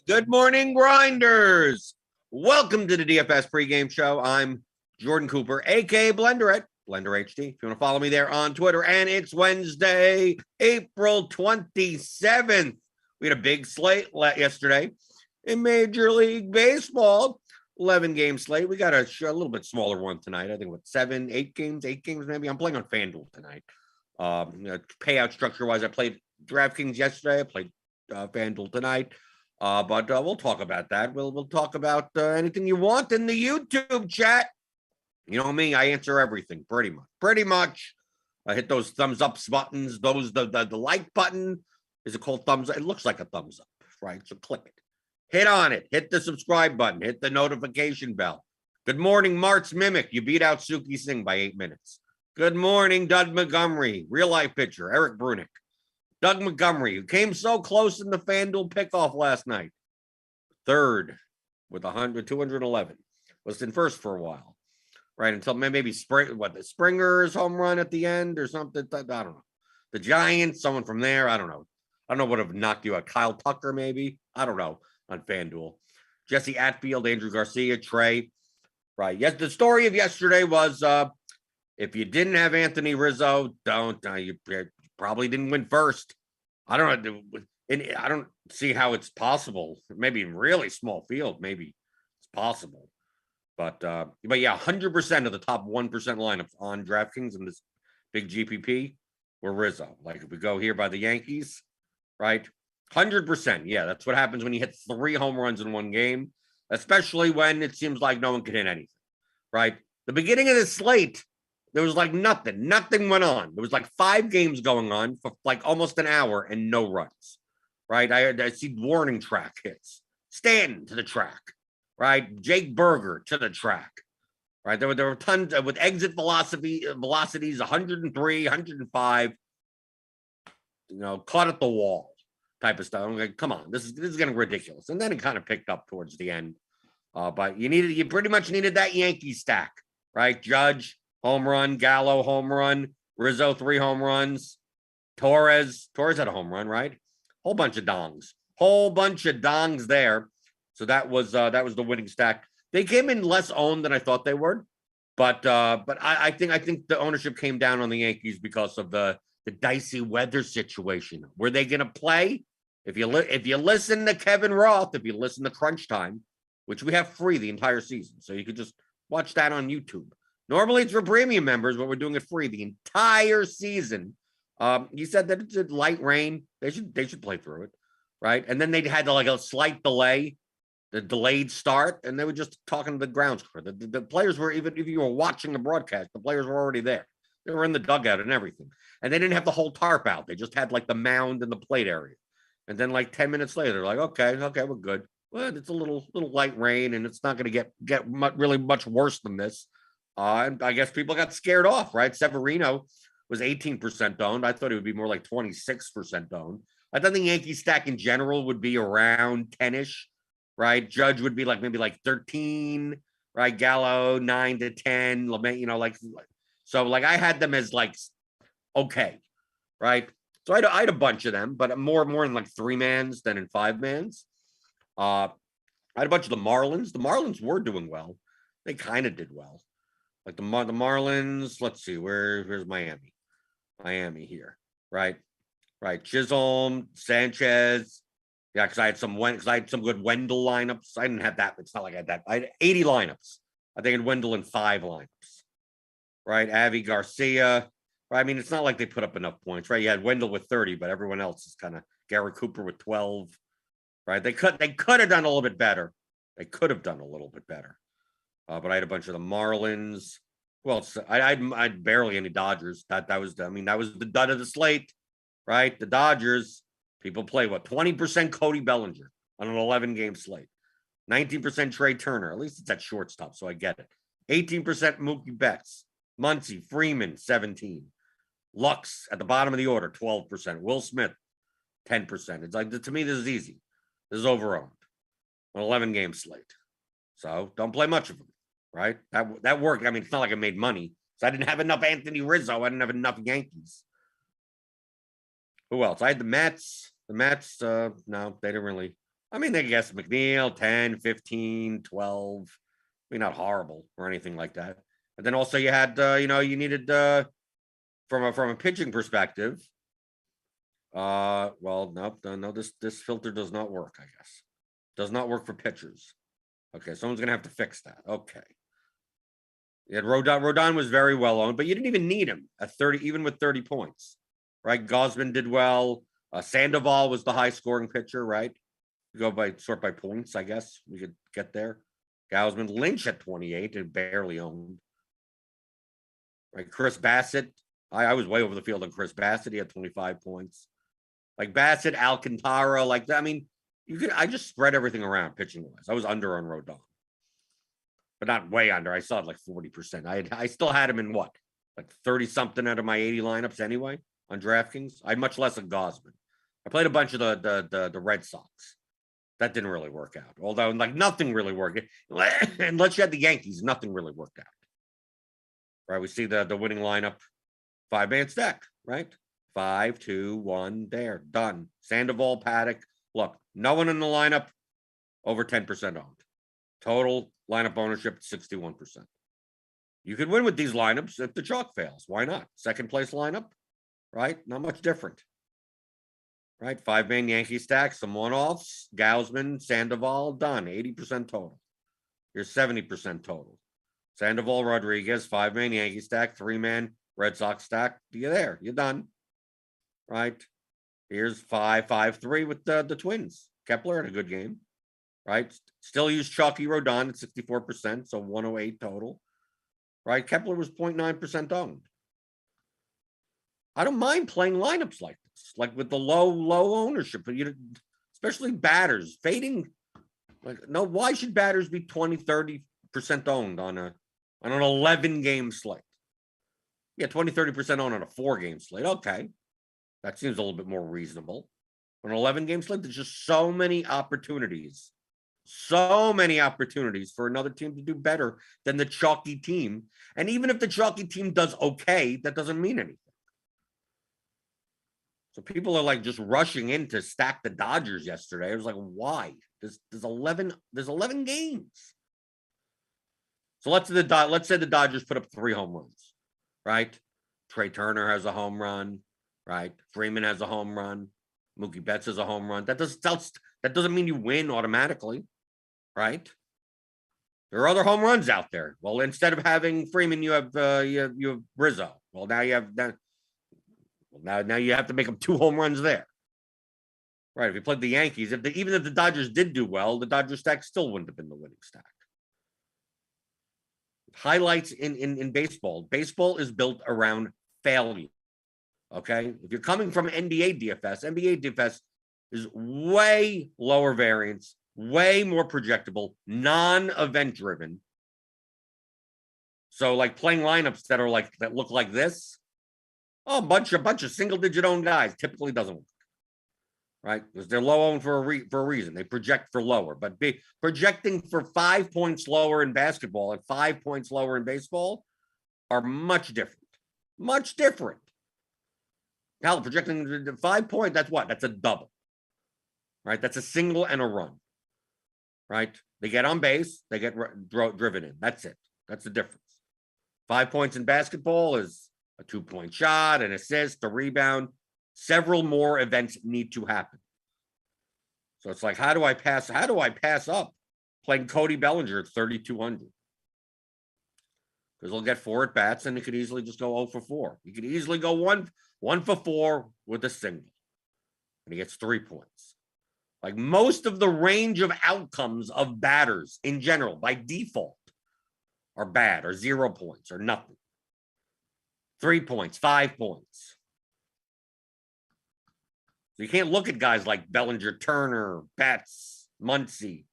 Good morning, grinders. Welcome to the DFS pregame show. I'm Jordan Cooper, aka Blender at Blender HD. If you want to follow me there on Twitter, and it's Wednesday, April 27th. We had a big slate yesterday in Major League Baseball. 11-game slate. We got a little bit smaller one tonight. I think what 8 games maybe. I'm playing on FanDuel tonight. Payout structure-wise, I played Draftkings yesterday. I played FanDuel tonight. But we'll talk about that. We'll talk about anything you want in the YouTube chat. You know me, I answer everything pretty much. I hit those thumbs up buttons. The like button, is it called thumbs up? It looks like a thumbs up, right? So click it. Hit on it. Hit the subscribe button. Hit the notification bell. Good morning, Mart's Mimic. You beat out Suki Singh by 8 minutes. Good morning, Doug Montgomery. Real life pitcher, Eric Brunick. Doug Montgomery, who came so close in the FanDuel pickoff last night. Third with 211. Was in first for a while, right? Until maybe the Springer's home run at the end or something. I don't know. The Giants, someone from there. I don't know. I don't know what would have knocked you out. Kyle Tucker, maybe. I don't know on FanDuel. Jesse Atfield, Andrew Garcia, Trey. Right. Yes, the story of yesterday was if you didn't have Anthony Rizzo, you probably didn't win first. I don't know. I don't see how it's possible. Maybe in really small field, maybe it's possible. But yeah, 100% of the top 1% lineups on DraftKings in this big GPP were Rizzo. Like if we go here by the Yankees, right? 100%. Yeah, that's what happens when you hit 3 home runs in one game, especially when it seems like no one can hit anything, right? The beginning of the slate, there was like nothing. Nothing went on. There was like 5 games going on for like almost an hour and no runs, right? I see warning track hits. Stanton to the track, right? Jake Berger to the track, right? There were tons with exit velocities 103, 105, caught at the wall type of stuff. I'm like, come on, this is getting ridiculous. And then it kind of picked up towards the end. But you pretty much needed that Yankee stack, right? Judge home run, Gallo home run, Rizzo 3 home runs, Torres had a home run, right? Whole bunch of dongs there. So that was the winning stack. They came in less owned than I thought they were, but I think the ownership came down on the Yankees because of the dicey weather situation. Were they going to play? If you listen to Kevin Roth, if you listen to Crunch Time, which we have free the entire season, so you could just watch that on YouTube. Normally it's for premium members, but we're doing it free the entire season. He said that it's a light rain. They should play through it, right? And then they had like a slight delay, the delayed start, and they were just talking to the grounds crew. The players were, even if you were watching the broadcast, the players were already there. They were in the dugout and everything. And they didn't have the whole tarp out. They just had like the mound and the plate area. And then like 10 minutes later, they're like, okay, we're good. Well, it's a little light rain, and it's not going to get really much worse than this. And I guess people got scared off, right? Severino was 18% owned. I thought it would be more like 26% owned. I thought the Yankee stack in general would be around 10-ish, right? Judge would be like maybe like 13, right? Gallo 9 to 10, LeMay, so like I had them as like okay, right? So I had a bunch of them, but more in like 3-mans than in 5-mans. I had a bunch of the Marlins. The Marlins were doing well. They kind of did well. Like the Marlins, let's see, where's Miami? Miami here, right? right? Chisholm, Sanchez. Yeah, because I had some good Wendell lineups. I didn't have that. It's not like I had that. I had 80 lineups. I think I had Wendell in 5 lineups. Right, Avi Garcia. Right, I mean, it's not like they put up enough points, right? You had Wendell with 30, but everyone else is kind of Garrett Cooper with 12. Right, they could have done a little bit better. They could have done a little bit better. But I had a bunch of the Marlins. Well, I'd barely any Dodgers. That was the dud of the slate, right? The Dodgers. People play 20% Cody Bellinger on an 11-game slate, 19% Trey Turner. At least it's at shortstop, so I get it. 18% Mookie Betts, Muncy, Freeman, 17. Lux at the bottom of the order, 12%. Will Smith, 10%. It's like, to me, this is easy. This is overowned. An 11-game slate. So don't play much of them, right? That worked. I mean, it's not like I made money. So I didn't have enough Anthony Rizzo. I didn't have enough Yankees. Who else? I had the Mets. The Mets, no, they didn't really. I mean, I guess McNeil, 10, 15, 12. I mean, not horrible or anything like that. And then also you had, you needed, from a pitching perspective. Well, no, this filter does not work, I guess. Does not work for pitchers. Okay, someone's going to have to fix that. Okay. You had Rodon was very well owned, but you didn't even need him at 30, even with 30 points, right? Gosman did well. Sandoval was the high scoring pitcher, right? You go sort by points, I guess. We could get there. Gausman, Lynch at 28 and barely owned. Right, Chris Bassett. I was way over the field on Chris Bassett. He had 25 points. Like Bassett, Alcantara, like that. I mean, I just spread everything around pitching wise. I was under on Rodon, but not way under. I saw it like 40%. I still had him in what, like 30 something out of my 80 lineups anyway on DraftKings. I had much less than Gosman. I played a bunch of the Red Sox. That didn't really work out. Although, like, nothing really worked. Unless you had the Yankees, nothing really worked out. Right? We see the winning lineup, 5-man stack, right? 5, 2, 1, there, done. Sandoval, Paddock. Look, no one in the lineup over 10% owned. Total lineup ownership, 61%. You could win with these lineups if the chalk fails. Why not? Second place lineup, right? Not much different. Right, 5-man Yankee stack, some one-offs, Gausman, Sandoval, done, 80% total. Here's 70% total. Sandoval, Rodriguez, 5-man Yankee stack, 3-man Red Sox stack. You're there, you're done. Right, here's 5-5-3 with the Twins. Kepler had a good game. Right, still use Chalky Rodon at 64%, so 108 total. Right, Kepler was 0.9% owned. I don't mind playing lineups like this, like with the low ownership, but especially batters fading. Like, no, why should batters be 20-30% owned on an 11-game slate? Yeah, 20-30% owned on a 4-game slate. Okay, that seems a little bit more reasonable. On an 11-game slate, there's just so many opportunities for another team to do better than the chalky team. And even if the chalky team does okay, that doesn't mean anything. So people are like just rushing in to stack the Dodgers yesterday. I was like, why? There's 11 games. So let's say the Dodgers put up 3 home runs, right? Trey Turner has a home run, right? Freeman has a home run. Mookie Betts has a home run. That doesn't mean you win automatically, right? There are other home runs out there. Well, instead of having Freeman, you have Rizzo. Well, now you have that. Well, now you have to make them 2 home runs there. Right. If you played the Yankees, even if the Dodgers did do well, the Dodgers stack still wouldn't have been the winning stack. Highlights in baseball. Baseball is built around failure. Okay. If you're coming from NBA DFS is way lower variance, way more projectable, non-event driven. So like playing lineups that look like this. Oh, a bunch of single-digit owned guys typically doesn't work, right? Because they're low owned for a reason. They project for lower, but projecting for 5 points lower in basketball and 5 points lower in baseball are much different. Much different. Hell, projecting 5 points, that's what? That's a double, right? That's a single and a run, right? They get on base, they get driven in. That's it. That's the difference. 5 points in basketball is a 2-point shot, an assist, a rebound. several more events need to happen. So it's like, how do I pass up playing Cody Bellinger at 3,200? Because he'll get 4 at bats and he could easily just go 0 for 4. He could easily go one for 4 with a single. And he gets 3 points. Like most of the range of outcomes of batters in general, by default, are bad or 0 points or nothing. 3 points, 5 points. So you can't look at guys like Bellinger, Turner, Betts, Muncy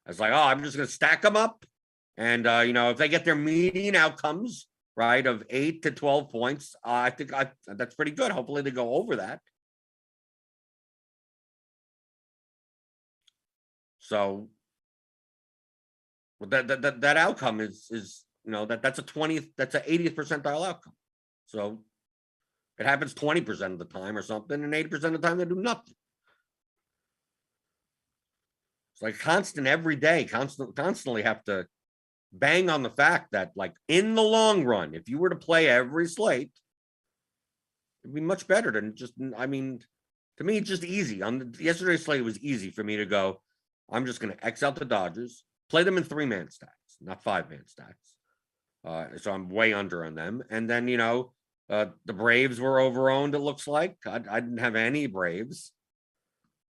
as like, oh, I'm just going to stack them up. And, if they get their median outcomes, right, of 8 to 12 points, I think that's pretty good. Hopefully they go over that. So that outcome is that's a 20th, that's an 80th percentile outcome. So it happens 20% of the time or something, and 80% of the time they do nothing. It's like constant every day, constantly have to bang on the fact that, like, in the long run, if you were to play every slate, it'd be much better than just, to me, it's just easy. On yesterday's slate, it was easy for me to go, I'm just going to X out the Dodgers, play them in 3-man stacks, not 5-man stacks. So I'm way under on them. And then, the Braves were overowned, it looks like. I didn't have any Braves,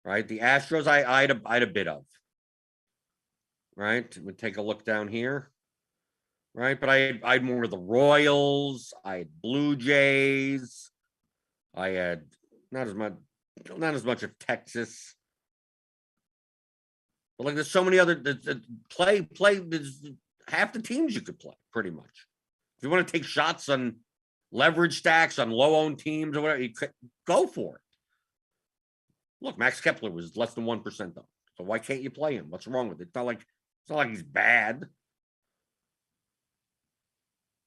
right? The Astros, I had a bit of, right? We'll take a look down here, right? But I had more of the Royals. I had Blue Jays. I had not as much of Texas. But like, there's so many other play. There's half the teams you could play, pretty much. If you want to take shots on leverage stacks on low-owned teams or whatever, you could go for it. Look, Max Kepler was less than 1% though. So why can't you play him? What's wrong with it? It's not like he's bad.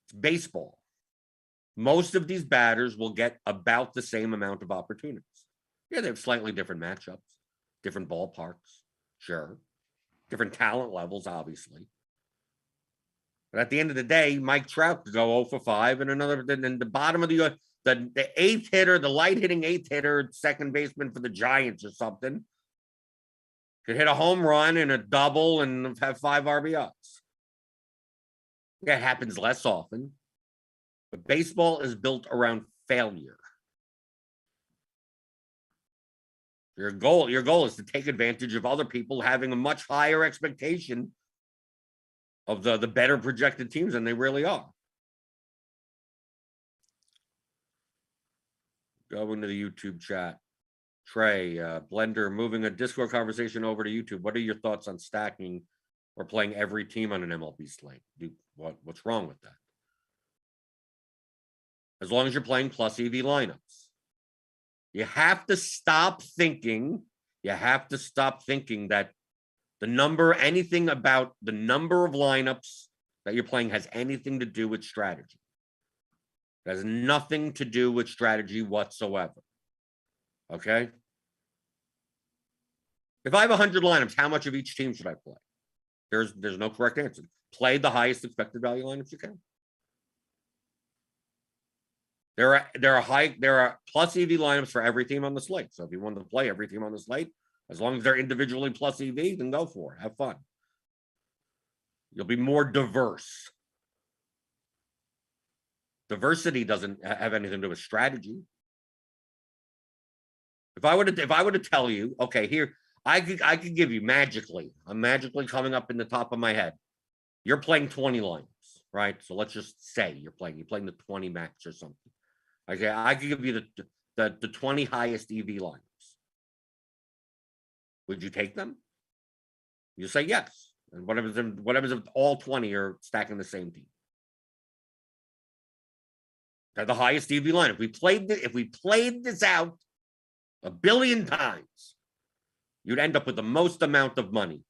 It's baseball. Most of these batters will get about the same amount of opportunities. Yeah, they have slightly different matchups, different ballparks, sure. Different talent levels, obviously. But at the end of the day, Mike Trout could go 0 for 5, and then the bottom of the 8th hitter, the light hitting 8th hitter, second baseman for the Giants or something, could hit a home run and a double and have 5 RBIs. Yeah, it happens less often. But baseball is built around failure. Your goal is to take advantage of other people having a much higher expectation of the better projected teams than they really are. Go into the YouTube chat. Trey, Blender, moving a Discord conversation over to YouTube. What are your thoughts on stacking or playing every team on an MLB slate? What's wrong with that? As long as you're playing plus EV lineups. You have to stop thinking that anything about the number of lineups that you're playing has anything to do with strategy. It has nothing to do with strategy whatsoever. Okay? If I have 100 lineups, how much of each team should I play? There's no correct answer. Play the highest expected value lineups you can. There are plus EV lineups for every team on the slate. So if you want to play every team on the slate, as long as they're individually plus EV, then go for it. Have fun. You'll be more diverse. Diversity doesn't have anything to do with strategy. If I were to tell you, okay, here, I could give you magically. I'm magically coming up in the top of my head. You're playing 20 lineups, right? So let's just say you're playing the 20 max or something. Okay, I could give you the 20 highest EV lineups. Would you take them? You say yes. And whatever's if all 20 are stacking the same team. They're the highest EV lineup. If we played this out a billion times, you'd end up with the most amount of money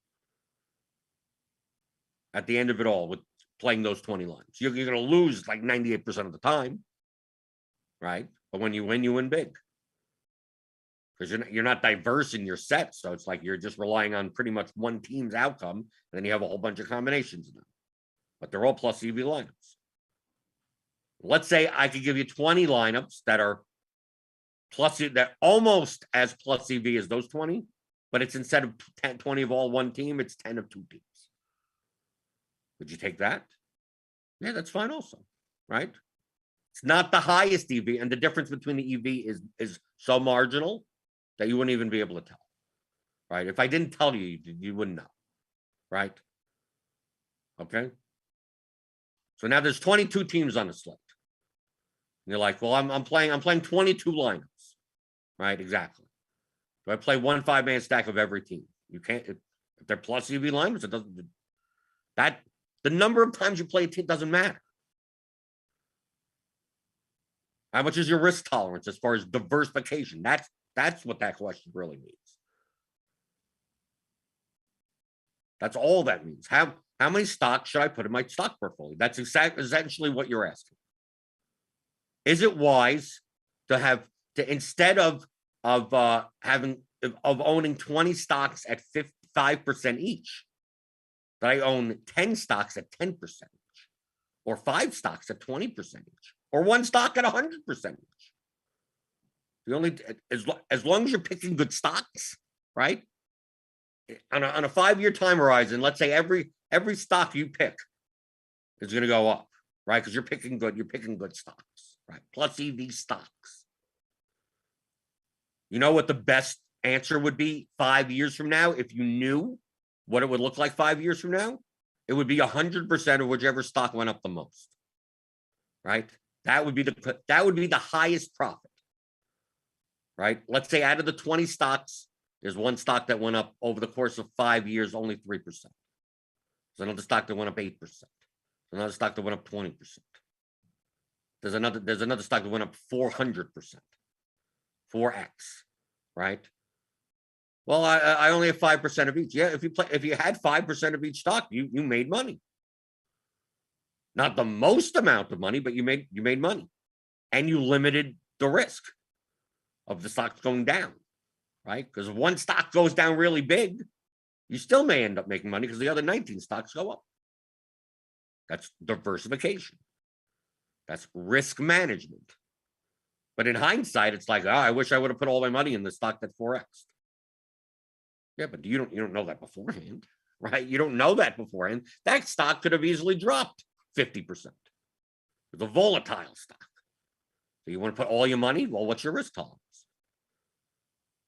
at the end of it all with playing those 20 lineups. You're going to lose like 98% of the time. Right? But when you win, you win big. Because you're not diverse in your sets. So it's like you're just relying on pretty much one team's outcome, and then you have a whole bunch of combinations of them. But they're all plus EV lineups. Let's say I could give you 20 lineups that are plus that almost as plus EV as those 20, but it's instead of 10, 20 of all one team, it's 10 of two teams. Would you take that? Yeah, that's fine also, right? It's not the highest EV, and the difference between the EV is so marginal that you wouldn't even be able to tell, right? If I didn't tell you, you wouldn't know, right? Okay. So now there's 22 teams on the slate. And you're like, well, I'm playing 22 lineups, right? Exactly. Do I play 1 5-man stack of every team? You can't. If they're plus EV lineups, it doesn't. That the number of times you play a team doesn't matter. How much is your risk tolerance as far as diversification? That's what that question really means. That's all that means. How many stocks should I put in my stock portfolio? That's essentially what you're asking. Is it wise to instead of owning 20 stocks at 5% each, that I own 10 stocks at 10% each, or 5 stocks at 20% each, or 1 stock at 100% each? The only as long as you're picking good stocks, right? On a 5-year time horizon, let's say every stock you pick is going to go up, right? Because you're picking good stocks, right? Plus EV stocks. You know what the best answer would be 5 years from now if you knew what it would look like 5 years from now? It would be 100% of whichever stock went up the most, right? That would be the highest profit, right? Let's say out of the 20 stocks, there's 1 stock that went up over the course of 5 years, only 3%. There's another stock that went up 8%. There's another stock that went up 20%. There's another stock that went up 400%, 4x, right? Well, I only have 5% of each. Yeah, if you had 5% of each stock, you made money. Not the most amount of money, but you made money, and you limited the risk of the stocks going down, right? Because if 1 stock goes down really big, you still may end up making money because the other 19 stocks go up. That's diversification. That's risk management. But in hindsight, it's like, I wish I would have put all my money in the stock that 4x. Yeah, but you don't know that beforehand, right? You don't know that beforehand. That stock could have easily dropped 50%. It's a volatile stock. So you want to put all your money? Well, what's your risk tolerance?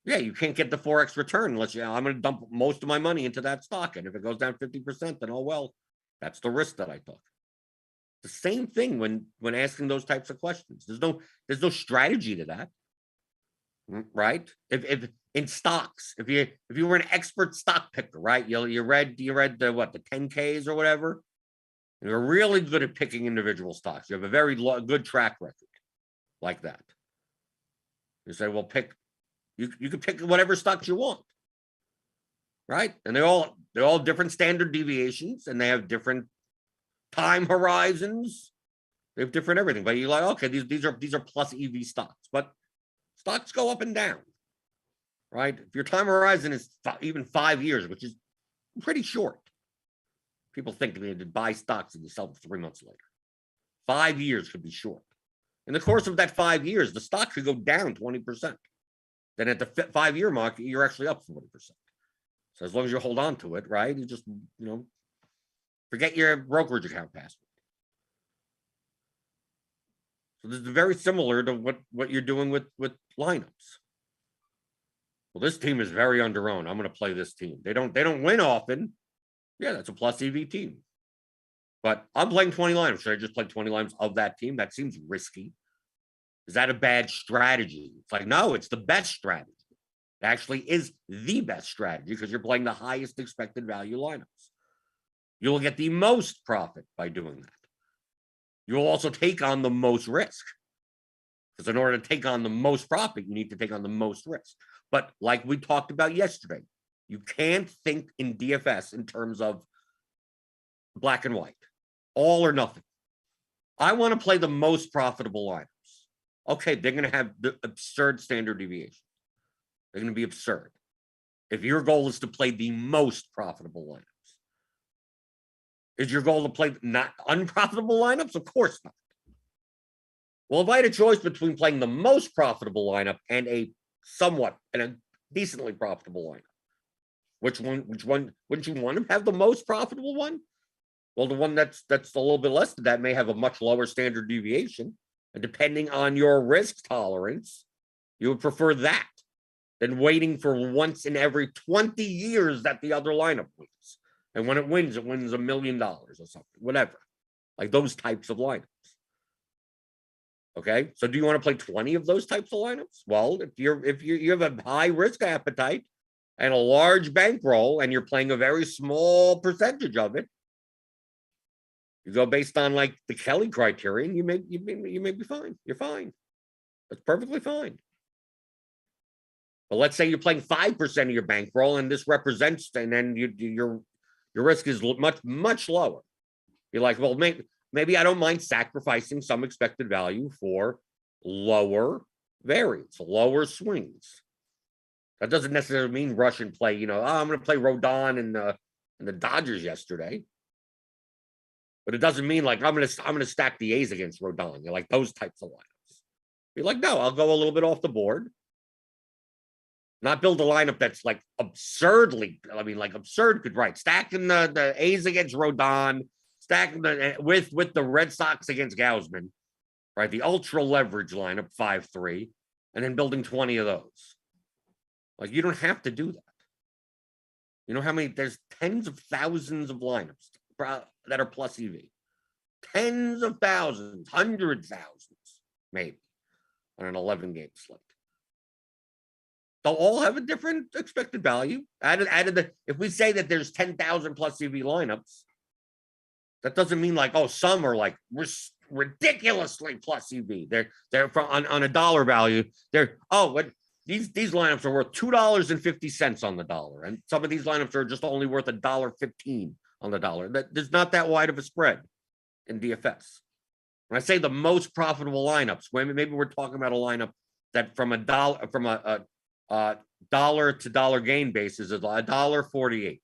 Yeah, you can't get the 4x return unless I'm going to dump most of my money into that stock. And if it goes down 50%, then oh well, that's the risk that I took. The same thing when asking those types of questions. There's no strategy to that, right? If in stocks, if you were an expert stock picker, right? You read the 10Ks or whatever. You're really good at picking individual stocks. You have a very good track record like that. You say, well, you can pick whatever stocks you want, right? And they're all different standard deviations, and they have different time horizons. They have different everything. But you're like, okay, these are plus EV stocks, but stocks go up and down, right? If your time horizon is even 5 years, which is pretty short. People think they need to buy stocks and you sell them 3 months later. 5 years could be short. In the course of that 5 years, the stock could go down 20%. Then at the 5-year mark, you're actually up 40%. So as long as you hold on to it, right? You just, forget your brokerage account password. So this is very similar to what you're doing with lineups. Well, this team is very underowned. I'm going to play this team. They don't win often. Yeah, that's a plus EV team. But I'm playing 20 lineups. Should I just play 20 lineups of that team? That seems risky. Is that a bad strategy? It's like, no, it's the best strategy. It actually is the best strategy because you're playing the highest expected value lineups. You'll get the most profit by doing that. You'll also take on the most risk. Because in order to take on the most profit, you need to take on the most risk. But like we talked about yesterday, you can't think in DFS in terms of black and white, all or nothing. I want to play the most profitable lineups. Okay, they're going to have the absurd standard deviation. They're going to be absurd. If your goal is to play the most profitable lineups, is your goal to play not unprofitable lineups? Of course not. Well, if I had a choice between playing the most profitable lineup and a decently profitable lineup, which one wouldn't you want to have the most profitable one? Well, the one that's a little bit less than that may have a much lower standard deviation. And depending on your risk tolerance, you would prefer that than waiting for once in every 20 years that the other lineup wins. And when it wins $1 million or something, whatever. Like those types of lineups. Okay, so do you want to play 20 of those types of lineups? Well, if you have a high risk appetite and a large bankroll, and you're playing a very small percentage of it, you go based on like the Kelly criterion, you may be fine. You're fine. That's perfectly fine. But let's say you're playing 5% of your bankroll, and this represents, and then your risk is much lower. You're like, well, maybe I don't mind sacrificing some expected value for lower variance, lower swings. That doesn't necessarily mean rush and play. I'm going to play Rodon and the Dodgers yesterday, but it doesn't mean like I'm going to stack the A's against Rodon. You're like those types of lineups. You're like, no, I'll go a little bit off the board. Not build a lineup that's like absurd, right? Stacking the A's against Rodon, stacking with the Red Sox against Gausman, right? The ultra leverage lineup 5-3, and then building 20 of those. Like you don't have to do that. You know how many? There's tens of thousands of lineups that are plus EV. Tens of thousands, 100,000s, maybe, on an 11-game slate. They'll all have a different expected value. If we say that there's 10,000 plus EV lineups, that doesn't mean like, some are like ridiculously plus EV. They're on a dollar value. These lineups are worth $2.50 on the dollar, and some of these lineups are just only worth $1.15 on the dollar. There's not that wide of a spread in DFS. When I say the most profitable lineups, maybe we're talking about a lineup that from a dollar to dollar gain basis is $1.48,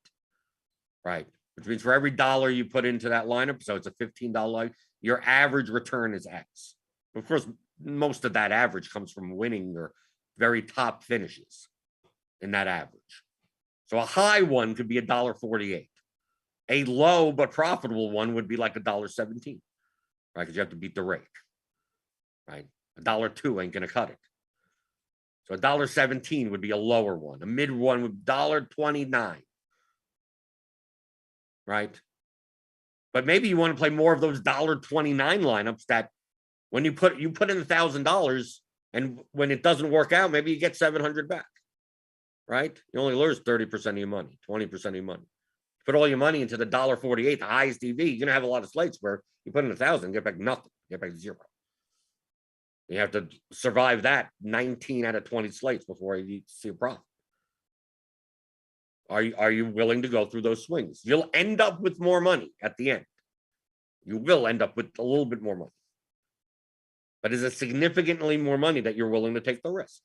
right? Which means for every dollar you put into that lineup, so it's a $15, your average return is X. Of course, most of that average comes from winning or very top finishes in that average. So a high one could be $1.48. A low but profitable one would be like $1.17, right? Because you have to beat the rake, right? $1.02 ain't gonna cut it. So $1.17 would be a lower one. A mid one would be $1.29, right? But maybe you want to play more of those $1.29 lineups that when you put in $1,000, and when it doesn't work out, maybe you get $700 back, right? You only lose 30% of your money, 20% of your money. Put all your money into the $1.48, the highest EV, you're gonna have a lot of slates where you put in 1,000, get back nothing, get back zero. You have to survive that 19 out of 20 slates before you see a profit. Are you willing to go through those swings? You'll end up with more money at the end. You will end up with a little bit more money. But is it significantly more money that you're willing to take the risk?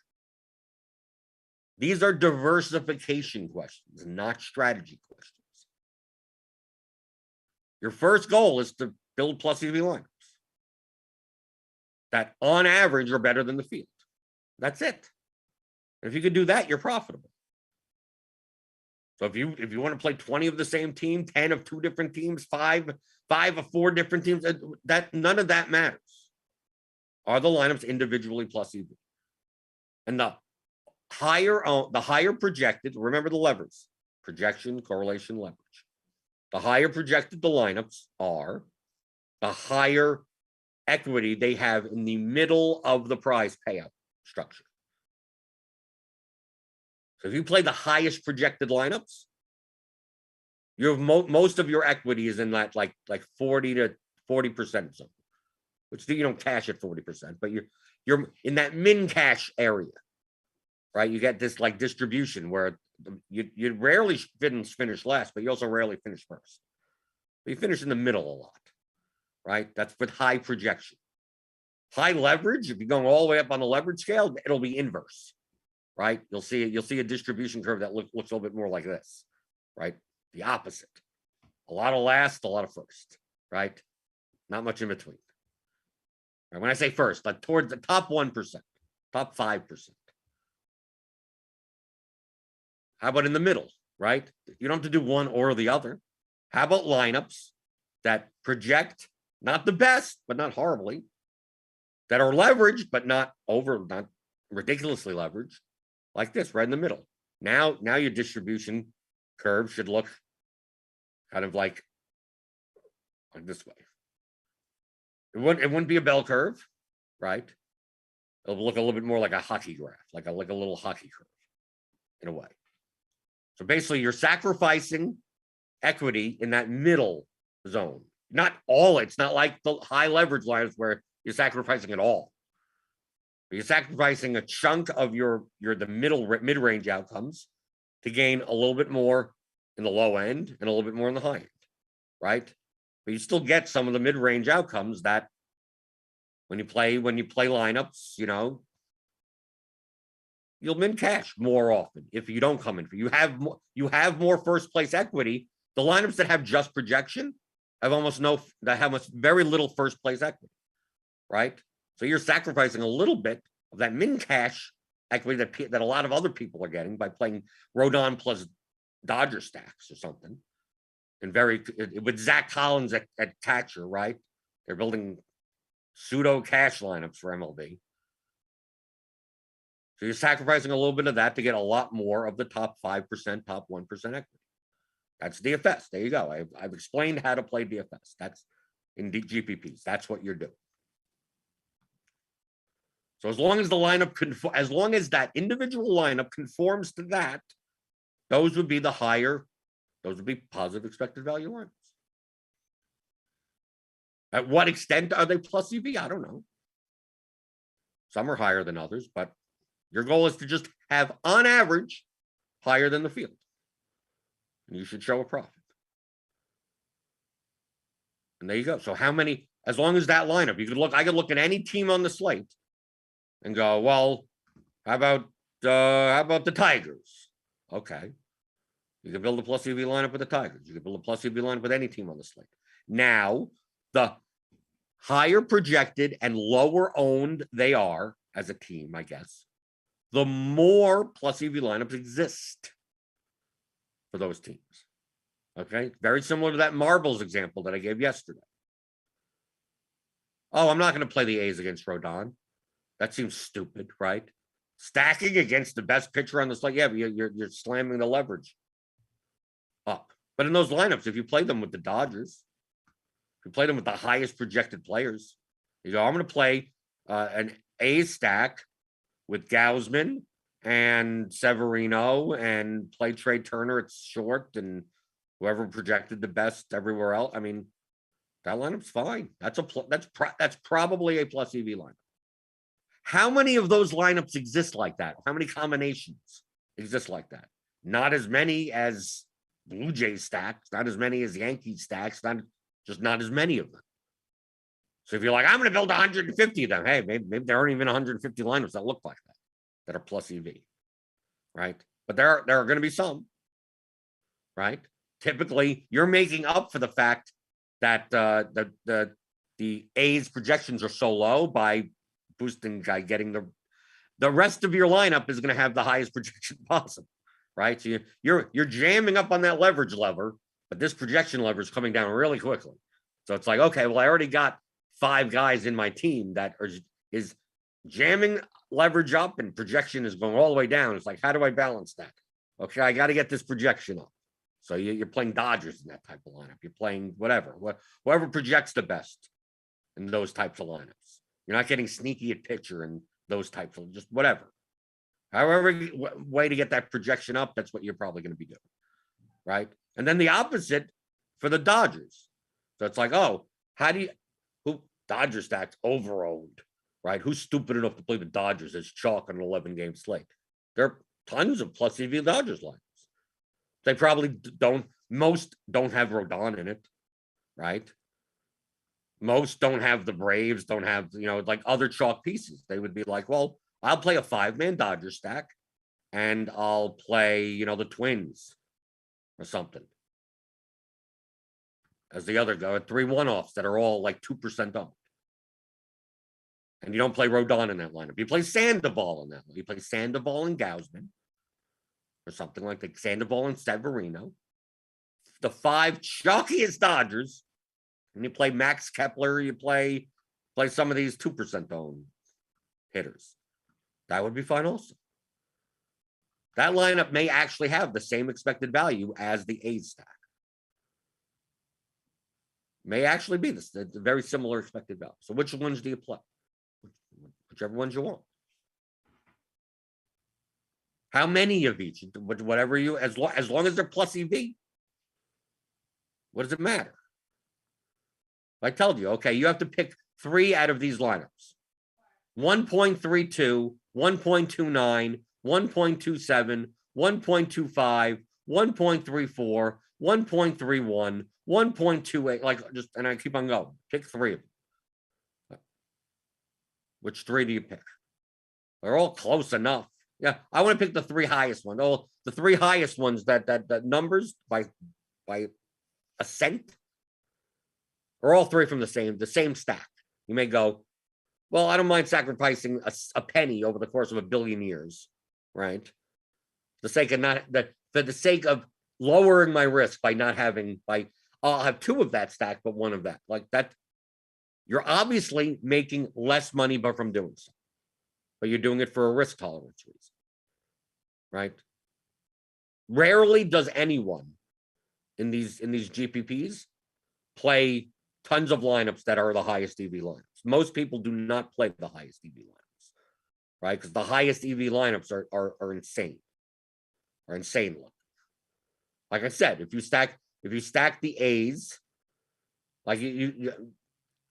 These are diversification questions, not strategy questions. Your first goal is to build plus EV lineups that on average are better than the field. That's it. And if you could do that, you're profitable. So if you want to play 20 of the same team, 10 of two different teams, five of four different teams, that none of that matters. Are the lineups individually plus EV? And the higher projected, remember the levers, projection, correlation, leverage. The higher projected the lineups are, the higher equity they have in the middle of the prize payout structure. So if you play the highest projected lineups, you have most of your equity is in that like 40 to 40% zone, which you don't cash at 40%, but you're in that min cash area, right? You get this like distribution where you rarely finish last, but you also rarely finish first. But you finish in the middle a lot, right? That's with high projection. High leverage, if you're going all the way up on the leverage scale, it'll be inverse, right? You'll see a distribution curve that looks a little bit more like this, right? The opposite. A lot of last, a lot of first, right? Not much in between. Right? When I say first, like towards the top 1%, top 5%. How about in the middle, right? You don't have to do one or the other. How about lineups that project not the best, but not horribly, that are leveraged, but not ridiculously leveraged, like this, right in the middle. Now your distribution curve should look kind of like this way. It wouldn't be a bell curve, right? It'll look a little bit more like a hockey graph, like a little hockey curve in a way. So basically, you're sacrificing equity in that middle zone. Not all. It's not like the high leverage lines where you're sacrificing it all. You're sacrificing a chunk of the mid-range outcomes to gain a little bit more in the low end and a little bit more in the high end, right? But you still get some of the mid-range outcomes that when you play lineups, you'll min cash more often if you don't come in. You have more first place equity. The lineups that have just projection have very little first place equity, right? So you're sacrificing a little bit of that min cash equity that a lot of other people are getting by playing Rodon plus Dodger stacks or something. And with Zach Collins at catcher, right? They're building pseudo cash lineups for MLB. So you're sacrificing a little bit of that to get a lot more of the top 5%, top 1% equity. That's DFS. There you go. I've explained how to play DFS. That's in GPPs. That's what you're doing. So as long as that individual lineup conforms to that, those would be positive expected value lineups. At what extent are they plus EV? I don't know. Some are higher than others, but your goal is to just have, on average, higher than the field. And you should show a profit. And there you go. So how many, as long as that lineup, I could look at any team on the slate and go, well, how about the Tigers? Okay. You can build a plus EV lineup with the Tigers. You can build a plus EV lineup with any team on the slate. Now, the higher projected and lower owned they are as a team, I guess, the more plus EV lineups exist for those teams. Okay? Very similar to that marbles example that I gave yesterday. Oh, I'm not going to play the A's against Rodon. That seems stupid, right? Stacking against the best pitcher on the slate. Yeah, but you're slamming the leverage up. But in those lineups, if you play them with the Dodgers, if you play them with the highest projected players, you go, I'm going to play an A's stack with Gausman and Severino and play Trey Turner at short and whoever projected the best everywhere else. I mean, that lineup's fine. That's probably a plus EV lineup. How many of those lineups exist like that? How many combinations exist like that? Not as many as Blue Jays stacks, not as many as Yankees stacks, not as many of them. So if you're like, I'm going to build 150 of them, hey, maybe there aren't even 150 lineups that look like that are plus EV, right? But there are going to be some, right? Typically, you're making up for the fact that the A's projections are so low by boosting, getting the rest of your lineup is going to have the highest projection possible, right? So you're jamming up on that leverage lever, but this projection lever is coming down really quickly. So it's like, okay, well, I already got 5 guys in my team that is jamming leverage up and projection is going all the way down. It's like, how do I balance that? Okay, I got to get this projection up. So you're playing Dodgers in that type of lineup. You're playing whoever projects the best in those types of lineups. You're not getting sneaky at pitcher and those types of, just whatever. However way to get that projection up, that's what you're probably going to be doing, right? And then the opposite for the Dodgers. So it's like, oh, who Dodger stacks over-owned, right? Who's stupid enough to play the Dodgers as chalk on an 11-game slate? There are tons of plus EV Dodgers lineups. They probably most don't have Rodon in it, right? Most don't have the Braves, don't have, like other chalk pieces. They would be like, well, I'll play a 5-man Dodger stack and I'll play, the Twins or something. As the other go, 3 one-offs that are all like 2% owned. And you don't play Rodon in that lineup. You play Sandoval in that. You play Sandoval and Gausman, or something like that. Sandoval and Severino. The 5 chalkiest Dodgers, and you play Max Kepler. You play some of these 2% owned hitters. That would be fine also. That lineup may actually have the same expected value as the A's stack. May actually be this very similar expected value. So which ones do you play? Whichever ones you want. How many of each? Whatever you, as long as they're plus EV. What does it matter? I told you, okay, you have to pick 3 out of these lineups. 1.32, 1.29, 1.27, 1.25, 1.34, 1.31, 1.28, like just, and I keep on going. Pick 3 of them. Which 3 do you pick? They're all close enough. Yeah, I want to pick the 3 highest ones. Oh, the 3 highest ones that numbers by a cent are all 3 from the same stack. You may go, well, I don't mind sacrificing a penny over the course of a billion years, right? For the sake of lowering my risk by not having, I'll have 2 of that stack, but 1 of that. Like that, you're obviously making less money but from doing so. But you're doing it for a risk tolerance reason, right? Rarely does anyone in these GPPs play tons of lineups that are the highest EV lineups. Most people do not play the highest EV lineups, right? Because the highest EV lineups are insane, look. Like I said, if you stack the A's, like you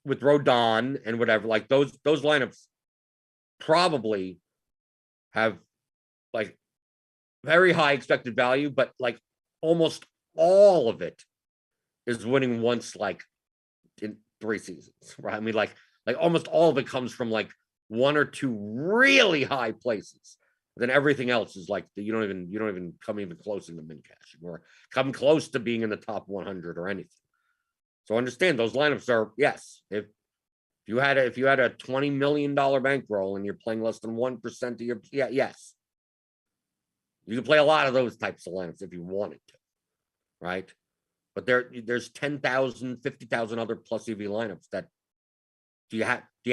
with Rodon and whatever, like those lineups probably have like very high expected value, but like almost all of it is winning once, like in 3 seasons, right? I mean, like almost all of it comes from like 1 or 2 really high places. Then everything else is like you don't even come even close in the min cash or come close to being in the top 100 or anything. So understand those lineups are, yes, if you had a $20 million bankroll and you're playing less than 1% of your, yes, you can play a lot of those types of lineups if you wanted to, right? But there's 10,000, 50,000 other plus EV lineups that do you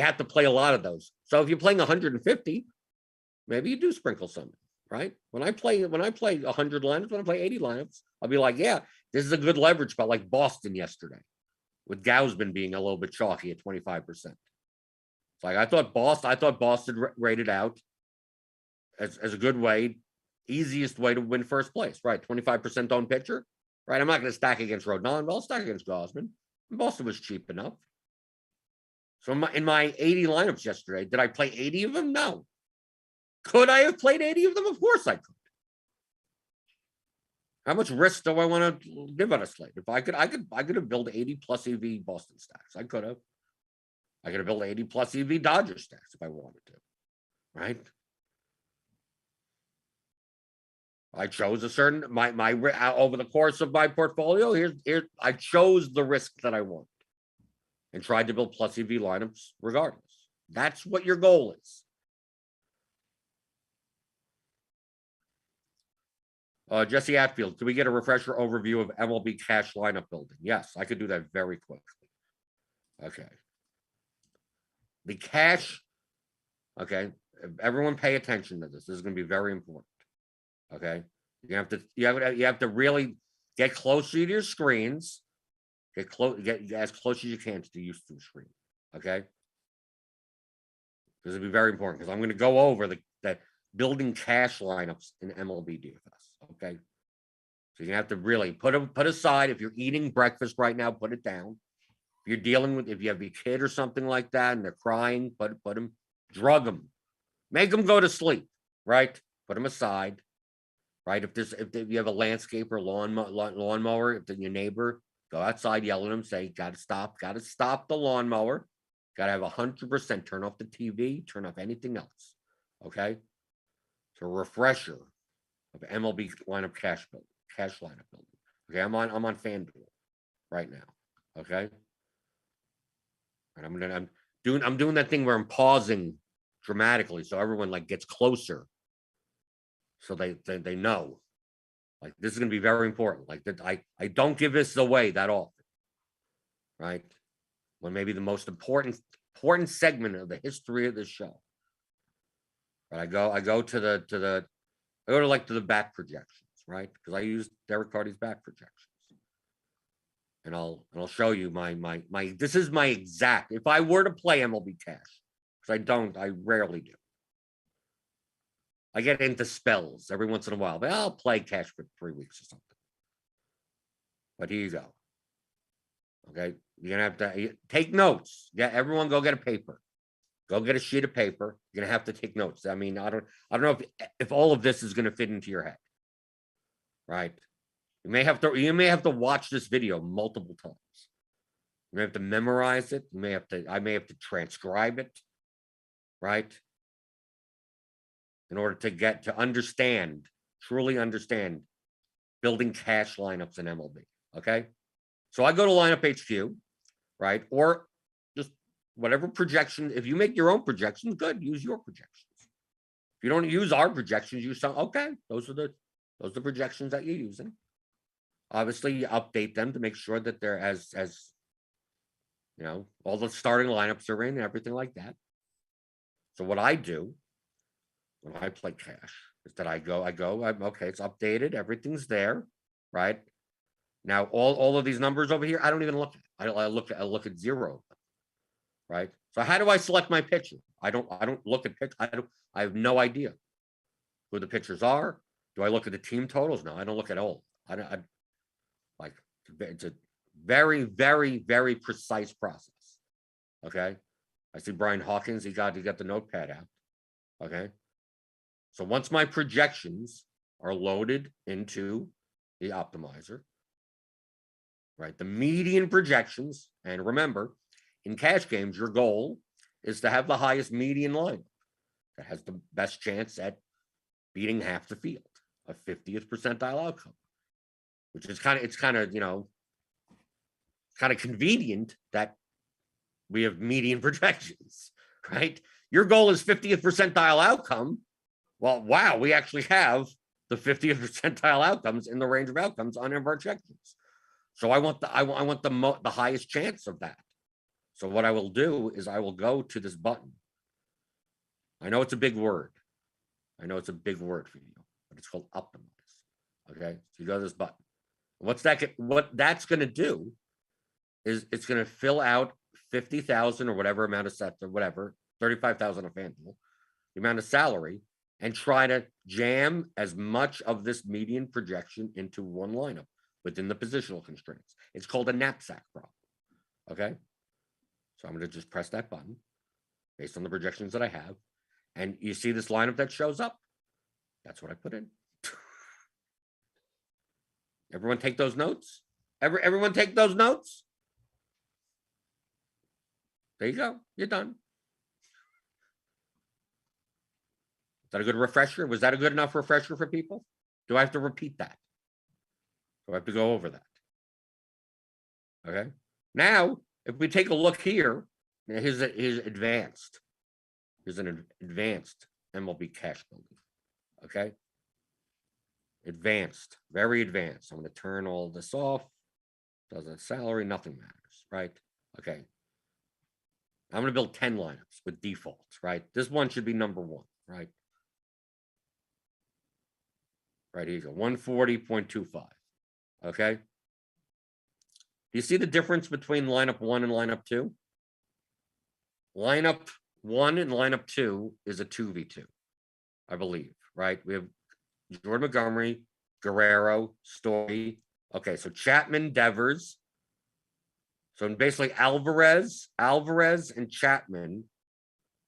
have to play a lot of those. So if you're playing 150, maybe you do sprinkle some, right? When I play 100 lineups, when I play 80 lineups, I'll be like, yeah, this is a good leverage spot, like Boston yesterday, with Gausman being a little bit chalky at 25%. It's like I thought Boston rated out as a good way, easiest way to win first place, right? 25% on pitcher, right? I'm not going to stack against Rodon, but I'll stack against Gausman. Boston was cheap enough. So in my 80 lineups yesterday, did I play 80 of them? No. Could I have played 80 of them? Of course I could. How much risk do I want to give on a slate? If I could have built 80 plus EV Boston stacks. I could have. I could have built 80 plus EV Dodger stacks if I wanted to, right? I chose a certain my over the course of my portfolio. Here I chose the risk that I want and tried to build plus EV lineups regardless. That's what your goal is. Jesse Atfield, can we get a refresher overview of MLB cash lineup building? Yes, I could do that very quickly. Okay. The cash, okay, everyone pay attention to this. This is going to be very important. Okay. You have to really get closer to your screens. Get as close as you can to the YouTube screen. Okay. This will be very important because I'm going to go over the building cash lineups in MLB DFS. Okay. So you have to really put aside, if you're eating breakfast right now, put it down. If you're dealing with, if you have a kid or something like that and they're crying, put them, drug them, make them go to sleep, right? Put them aside, right? If you have a landscaper, lawnmower, if your neighbor, go outside, yell at them, say, got to stop the lawnmower. Got to have 100%, turn off the TV, turn off anything else. Okay. So a refresher of MLB lineup cash lineup building. Okay, I'm on FanDuel right now. Okay, and I'm doing that thing where I'm pausing dramatically so everyone like gets closer, so they know. Like, this is going to be very important. Like, that I don't give this away that often, right? When maybe the most important segment of the history of the show. But I go to the back projections, right? Because I use Derek Carty's back projections. And I'll show you my this is my exact, if I were to play MLB cash, because I rarely do. I get into spells every once in a while, but I'll play cash for 3 weeks or something. But here you go. Okay, you're gonna have to take notes. Yeah, everyone go get a paper. Go get a sheet of paper. You're gonna have to take notes. I mean, I don't know if all of this is gonna fit into your head. Right. You may have to watch this video multiple times. You may have to memorize it. I may have to transcribe it. Right. In order to understand, truly understand building cash lineups in MLB. Okay. So I go to lineup HQ, right? Or just whatever projection. If you make your own projections, good. Use your projections. If you don't use our projections, use some. Okay, those are the projections that you're using. Obviously, you update them to make sure that they're as you know, all the starting lineups are in and everything like that. So what I do when I play cash is that I'm okay, it's updated, everything's there, right? Now, all of these numbers over here, I don't even look at. I look at zero, right? So how do I select my pitcher? I don't look at pitch. I have no idea who the pitchers are. Do I look at the team totals? No, I don't look at all. It's a very, very, very precise process. Okay. I see Brian Hawkins, he got the notepad out. Okay. So once my projections are loaded into the optimizer, right? The median projections, and remember, in cash games, your goal is to have the highest median lineup that has the best chance at beating half the field, a 50th percentile outcome, which is kind of, you know, kind of convenient that we have median projections, right? Your goal is 50th percentile outcome. Well, wow, we actually have the 50th percentile outcomes in the range of outcomes on our projections. So I want the highest chance of that. So what I will do is I will go to this button. I know it's a big word. I know it's a big word for you, but it's called optimize. Okay, so you go to this button. What that's going to do is it's going to fill out 50,000 or whatever amount of sets or whatever, 35,000 of FanDuel, the amount of salary, and try to jam as much of this median projection into one lineup within the positional constraints. It's called a knapsack problem. Okay. So I'm going to just press that button based on the projections that I have. And you see this lineup that shows up. That's what I put in. Everyone take those notes. Everyone take those notes. There you go. You're done. Is that a good refresher? Was that a good enough refresher for people? Do I have to repeat that? Do I have to go over that? Okay. Now, if we take a look here, here's advanced. Here's an advanced MLB cash building. Okay. Advanced, very advanced. I'm going to turn all this off. Doesn't salary, nothing matters, right? Okay. I'm going to build 10 lineups with defaults, right? This one should be number 1, right? Right, here you go, 140.25. Okay. Do you see the difference between lineup 1 and lineup 2? Lineup 1 and lineup 2 is a 2v2, I believe, right? We have Jordan Montgomery, Guerrero, Story. Okay, so Chapman, Devers. So basically Alvarez and Chapman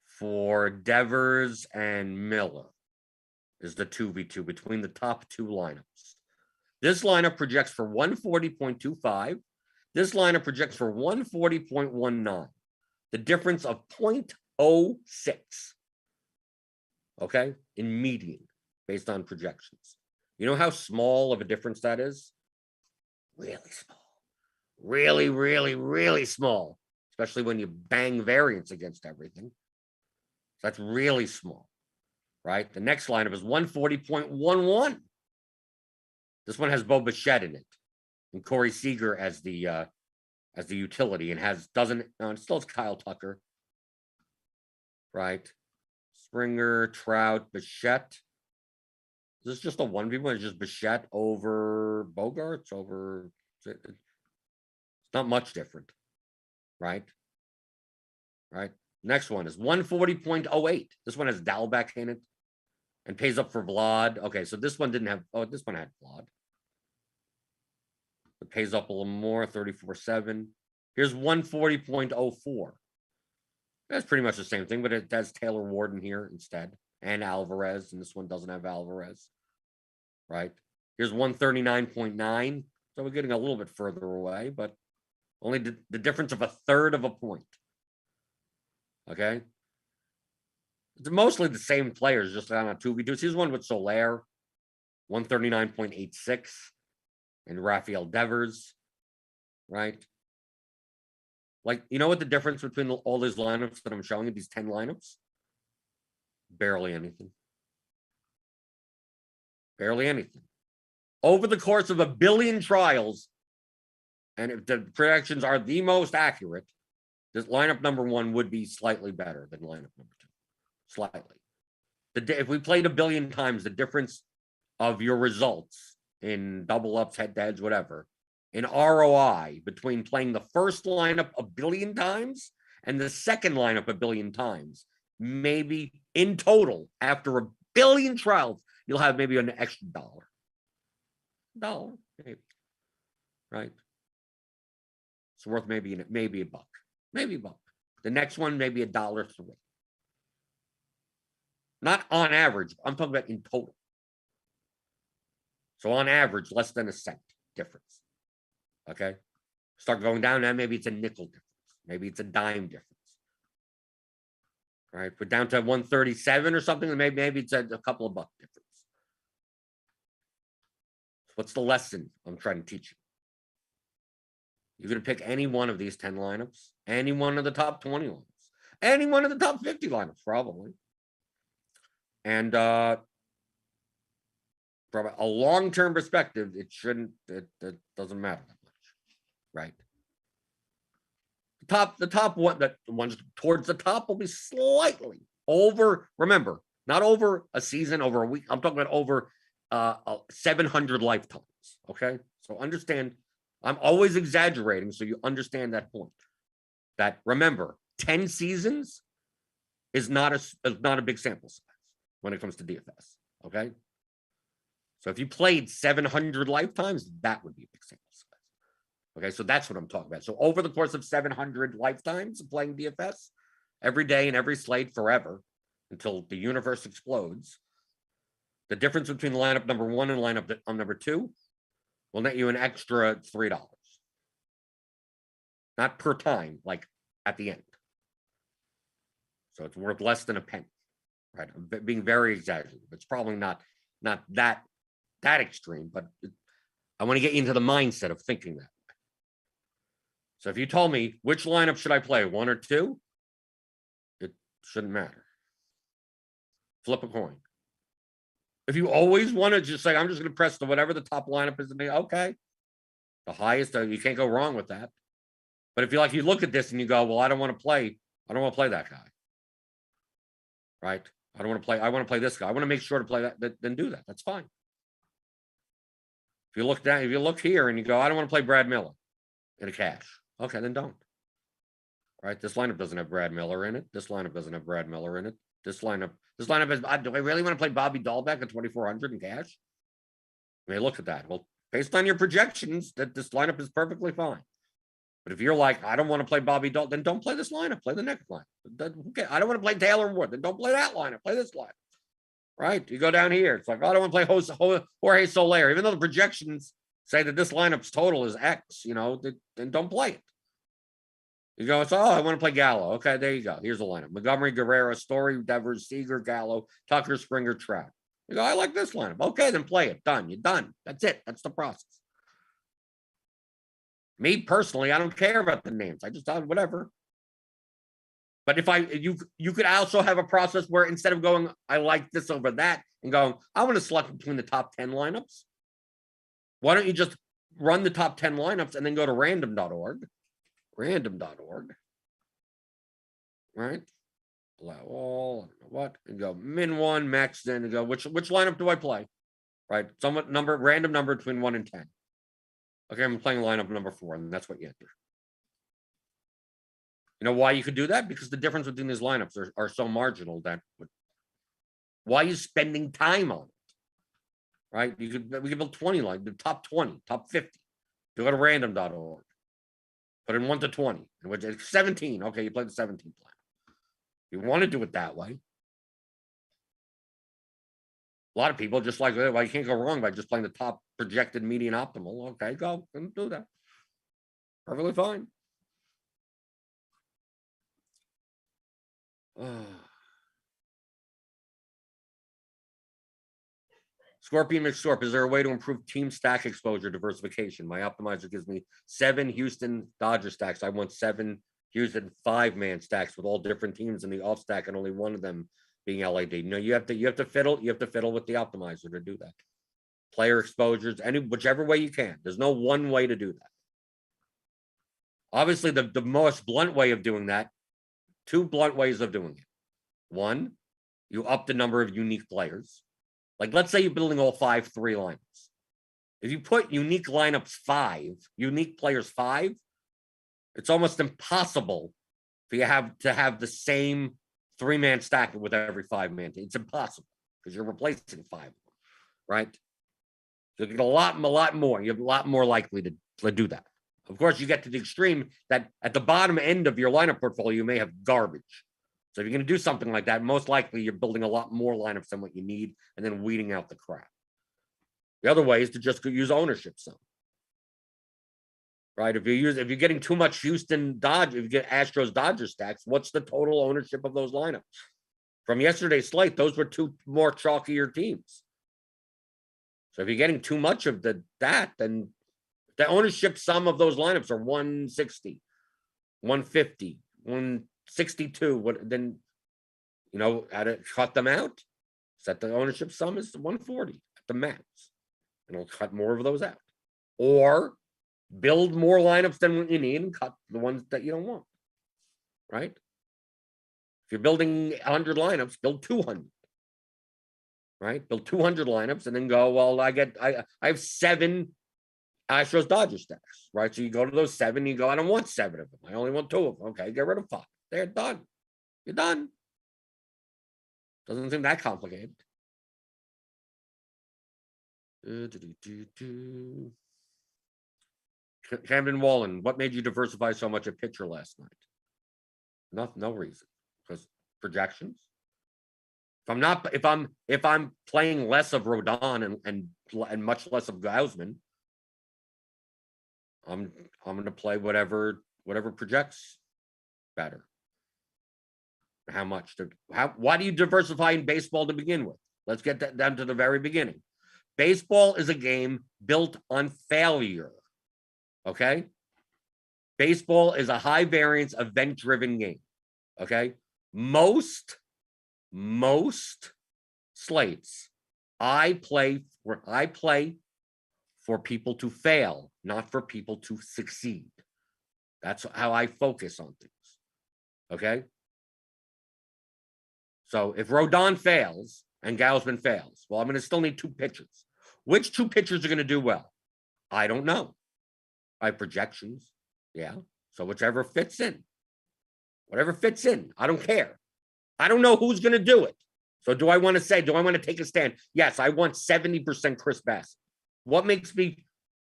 for Devers and Miller is the 2v2 between the top 2 lineups. This lineup projects for 140.25. This lineup projects for 140.19. The difference of 0.06. Okay, in median based on projections. You know how small of a difference that is? Really small. Really, really, really small. especially when you bang variance against everything. So that's really small, right? The next lineup is 140.11. This one has Bo Bichette in it, and Corey Seager as the utility, and it still has Kyle Tucker, right? Springer, Trout, Bichette. Is this just a 1v1? It's just Bichette over Bogarts over. It's not much different, right? Right. Next one is 140.08. This one has Dalbec in it and pays up for Vlad. Okay, so this one didn't have. Oh, this one had Vlad. It pays up a little more, 34.7. Here's 140.04. That's pretty much the same thing, but it has Taylor Ward here instead, and Alvarez, and this one doesn't have Alvarez, right? Here's 139.9. So we're getting a little bit further away, but only the difference of a third of a point. Okay. It's mostly the same players, just on a 2v2. Here's one with Soler, 139.86, and Rafael Devers, right? Like, you know what the difference between all these lineups that I'm showing you, these 10 lineups? Barely anything. Barely anything. Over the course of a billion trials, and if the projections are the most accurate, this lineup number 1 would be slightly better than lineup number 2. Slightly. If we played a billion times, the difference of your results in double ups, head to heads, whatever, in ROI between playing the first lineup a billion times and the second lineup a billion times, maybe in total, after a billion trials, you'll have maybe an extra $1, maybe, right? It's worth maybe a buck, maybe a buck. The next one, maybe $1.03. Not on average. I'm talking about in total. So on average, less than a cent difference. Okay. Start going down now. Maybe it's a nickel difference. Maybe it's a dime difference. All right. Put down to 137 or something. Maybe it's a couple of buck difference. What's the lesson I'm trying to teach you? You're going to pick any one of these 10 lineups, any one of the top 20 lineups, any one of the top 50 lineups, probably. And from a long-term perspective, it doesn't matter that much, right? The top one, the ones towards the top will be slightly over. Remember, not over a season, over a week. I'm talking about over 700 lifetimes. Okay, so understand. I'm always exaggerating, so you understand that point. That remember, 10 seasons is not a big sample size when it comes to DFS. Okay, so if you played 700 lifetimes, that would be a big sample size. Okay, so that's what I'm talking about. So over the course of 700 lifetimes of playing DFS, every day and every slate forever, until the universe explodes, the difference between lineup number 1 and lineup number 2 will net you an extra $3. Not per time, like at the end. So it's worth less than a penny, right? I'm being very exaggerated. It's probably not that extreme, but I want to get you into the mindset of thinking that way. So if you told me which lineup should I play, 1 or 2, it shouldn't matter. Flip a coin. If you always want to just say, I'm just going to press whatever the top lineup is, okay. The highest, you can't go wrong with that. But if you look at this and you go, well, I don't want to play that guy. Right? I want to play this guy. I want to make sure to play that, then do that. That's fine. If you look here and you go, I don't want to play Brad Miller in a cash. Okay, then don't. Right? This lineup doesn't have Brad Miller in it. This lineup doesn't have Brad Miller in it. This lineup is, do I really want to play Bobby Dahlbeck at 2,400 in cash? I mean, look at that. Well, based on your projections, that this lineup is perfectly fine. But if you're like, I don't want to play Bobby Dahlbeck, then don't play this lineup. Play the next line. Okay, I don't want to play Taylor Ward, then don't play that lineup. Play this line. Right? You go down here. It's like, I don't want to play Jorge Soler. Even though the projections say that this lineup's total is X, then don't play it. You go, I want to play Gallo. Okay, there you go. Here's the lineup. Montgomery, Guerrero, Story, Devers, Seager, Gallo, Tucker, Springer, Trout. You go, I like this lineup. Okay, then play it. Done. You're done. That's it. That's the process. Me personally, I don't care about the names. I just thought, whatever. But if you could also have a process where instead of going, I like this over that, and going, I want to select between the top 10 lineups. Why don't you just run the top 10 lineups and then go to random.org, right? Allow all, I don't know what, and go min 1, max 10, and go, which lineup do I play? Right? Somewhat random number between 1 and 10. Okay, I'm playing lineup number 4, and that's what you enter. You know why you could do that? Because the difference between these lineups are so marginal that why are you spending time on it? Right? We could build 20 line, the top 20, top 50. You go to random.org. Put in 1 to 20. Which is 17. Okay, you play the 17 plan. You want to do it that way. A lot of people just like, well, you can't go wrong by just playing the top projected median optimal. Okay, go and do that. Perfectly fine. Scorpion McScorp, is there a way to improve team stack exposure diversification? My optimizer gives me 7 Houston Dodger stacks. I want 7 Houston 5-man stacks with all different teams in the off stack and only one of them being LAD. No, you have to fiddle with the optimizer to do that. Player exposures, whichever way you can. There's no one way to do that. Obviously, the most blunt way of doing that, 2 blunt ways of doing it. 1, you up the number of unique players. Like, let's say you're building all 5 3 lineups. If you put unique lineups 5, unique players 5, it's almost impossible for you to have the same 3-man stack with every 5-man team. It's impossible because you're replacing 5 of them, right? So you get a lot more. You're a lot more likely to do that. Of course, you get to the extreme that at the bottom end of your lineup portfolio, you may have garbage. So if you're going to do something like that, most likely you're building a lot more lineups than what you need and then weeding out the crap. The other way is to just use ownership some. Right? If you're getting too much Houston Dodge, if you get Astros Dodger stacks, what's the total ownership of those lineups? From yesterday's slate, those were 2 more chalkier teams. So if you're getting too much of that, then the ownership sum of those lineups are 160, 150, 162. Then, how to cut them out? Set the ownership sum is 140 at the max. And it'll cut more of those out. Or build more lineups than what you need and cut the ones that you don't want. Right? If you're building 100 lineups, build 200. Right? Build 200 lineups and then go, well, I have 7 Astros Dodger stacks. Right? So you go to those 7, you go, I don't want 7 of them. I only want 2 of them. Okay, get rid of 5. They're done. You're done. Doesn't seem that complicated. Camden Wallen, what made you diversify so much at pitcher last night? No reason. Because projections. If I'm playing less of Rodon and much less of Gausman, I'm going to play whatever projects better. How much? Why do you diversify in baseball to begin with? Let's get that down to the very beginning. Baseball is a game built on failure. Okay? Baseball is a high variance, event-driven game. Okay? Most slates, I play for people to fail, not for people to succeed. That's how I focus on things. Okay? So if Rodon fails and Gausman fails, well, I'm going to still need 2 pitchers. Which 2 pitchers are going to do well? I don't know. I have projections. Yeah. So whichever fits in. Whatever fits in. I don't care. I don't know who's going to do it. So do I want to take a stand? Yes, I want 70% Chris Bassett. What makes me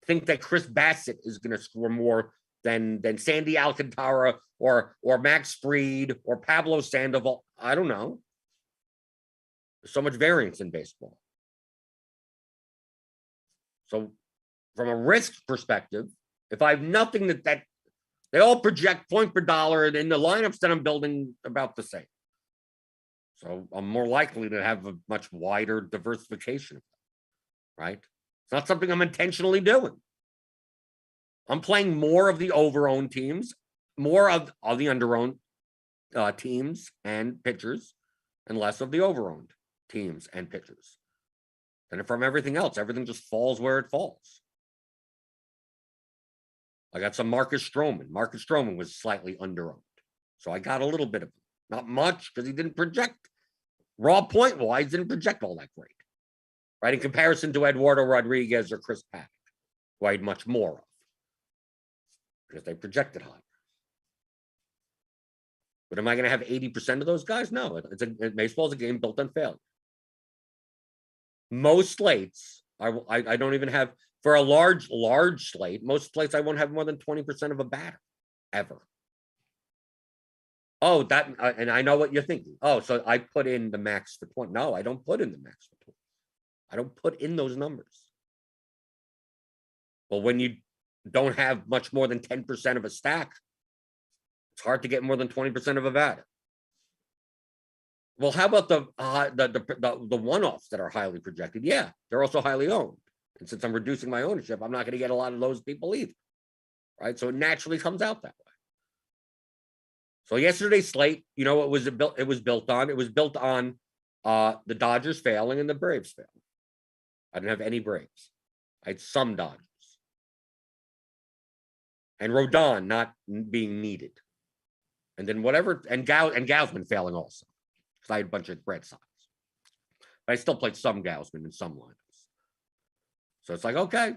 think that Chris Bassett is going to score more than Sandy Alcantara or Max Fried or Pablo Sandoval? I don't know. There's so much variance in baseball. So from a risk perspective, if I have nothing that they all project point per dollar, and in the lineups that I'm building about the same. So I'm more likely to have a much wider diversification, right? It's not something I'm intentionally doing. I'm playing more of the over-owned teams, more of the under-owned, teams and pitchers and less of the over-owned teams and pitchers. And from everything else, everything just falls where it falls. I got some Marcus Stroman. Marcus Stroman was slightly under-owned. So I got a little bit of him. Not much, because he didn't project. Raw point-wise, didn't project all that great. Right? In comparison to Eduardo Rodriguez or Chris Paddock, who I had much more of. Because they projected high. But am I going to have 80% of those guys? No. Baseball is a game built on failure. Most slates, I don't even have, for a large slate, most slates I won't have more than 20% of a batter, ever. Oh, that, and I know what you're thinking. Oh, so I put in the max for 20. No, I don't put in the max for 20. I don't put in those numbers. Well, when you don't have much more than 10% of a stack, it's hard to get more than 20% of a batter. Well, how about the one-offs that are highly projected? Yeah, they're also highly owned. And since I'm reducing my ownership, I'm not going to get a lot of those people either. Right? So it naturally comes out that way. So yesterday's slate, you know what was it built? It was built on. It was built on the Dodgers failing and the Braves failing. I didn't have any Braves. I had some Dodgers. And Rodon not being needed. And then whatever, and Gausman failing also. Because I had a bunch of Red Sox. But I still played some Gausman in some lineups. So it's like, okay.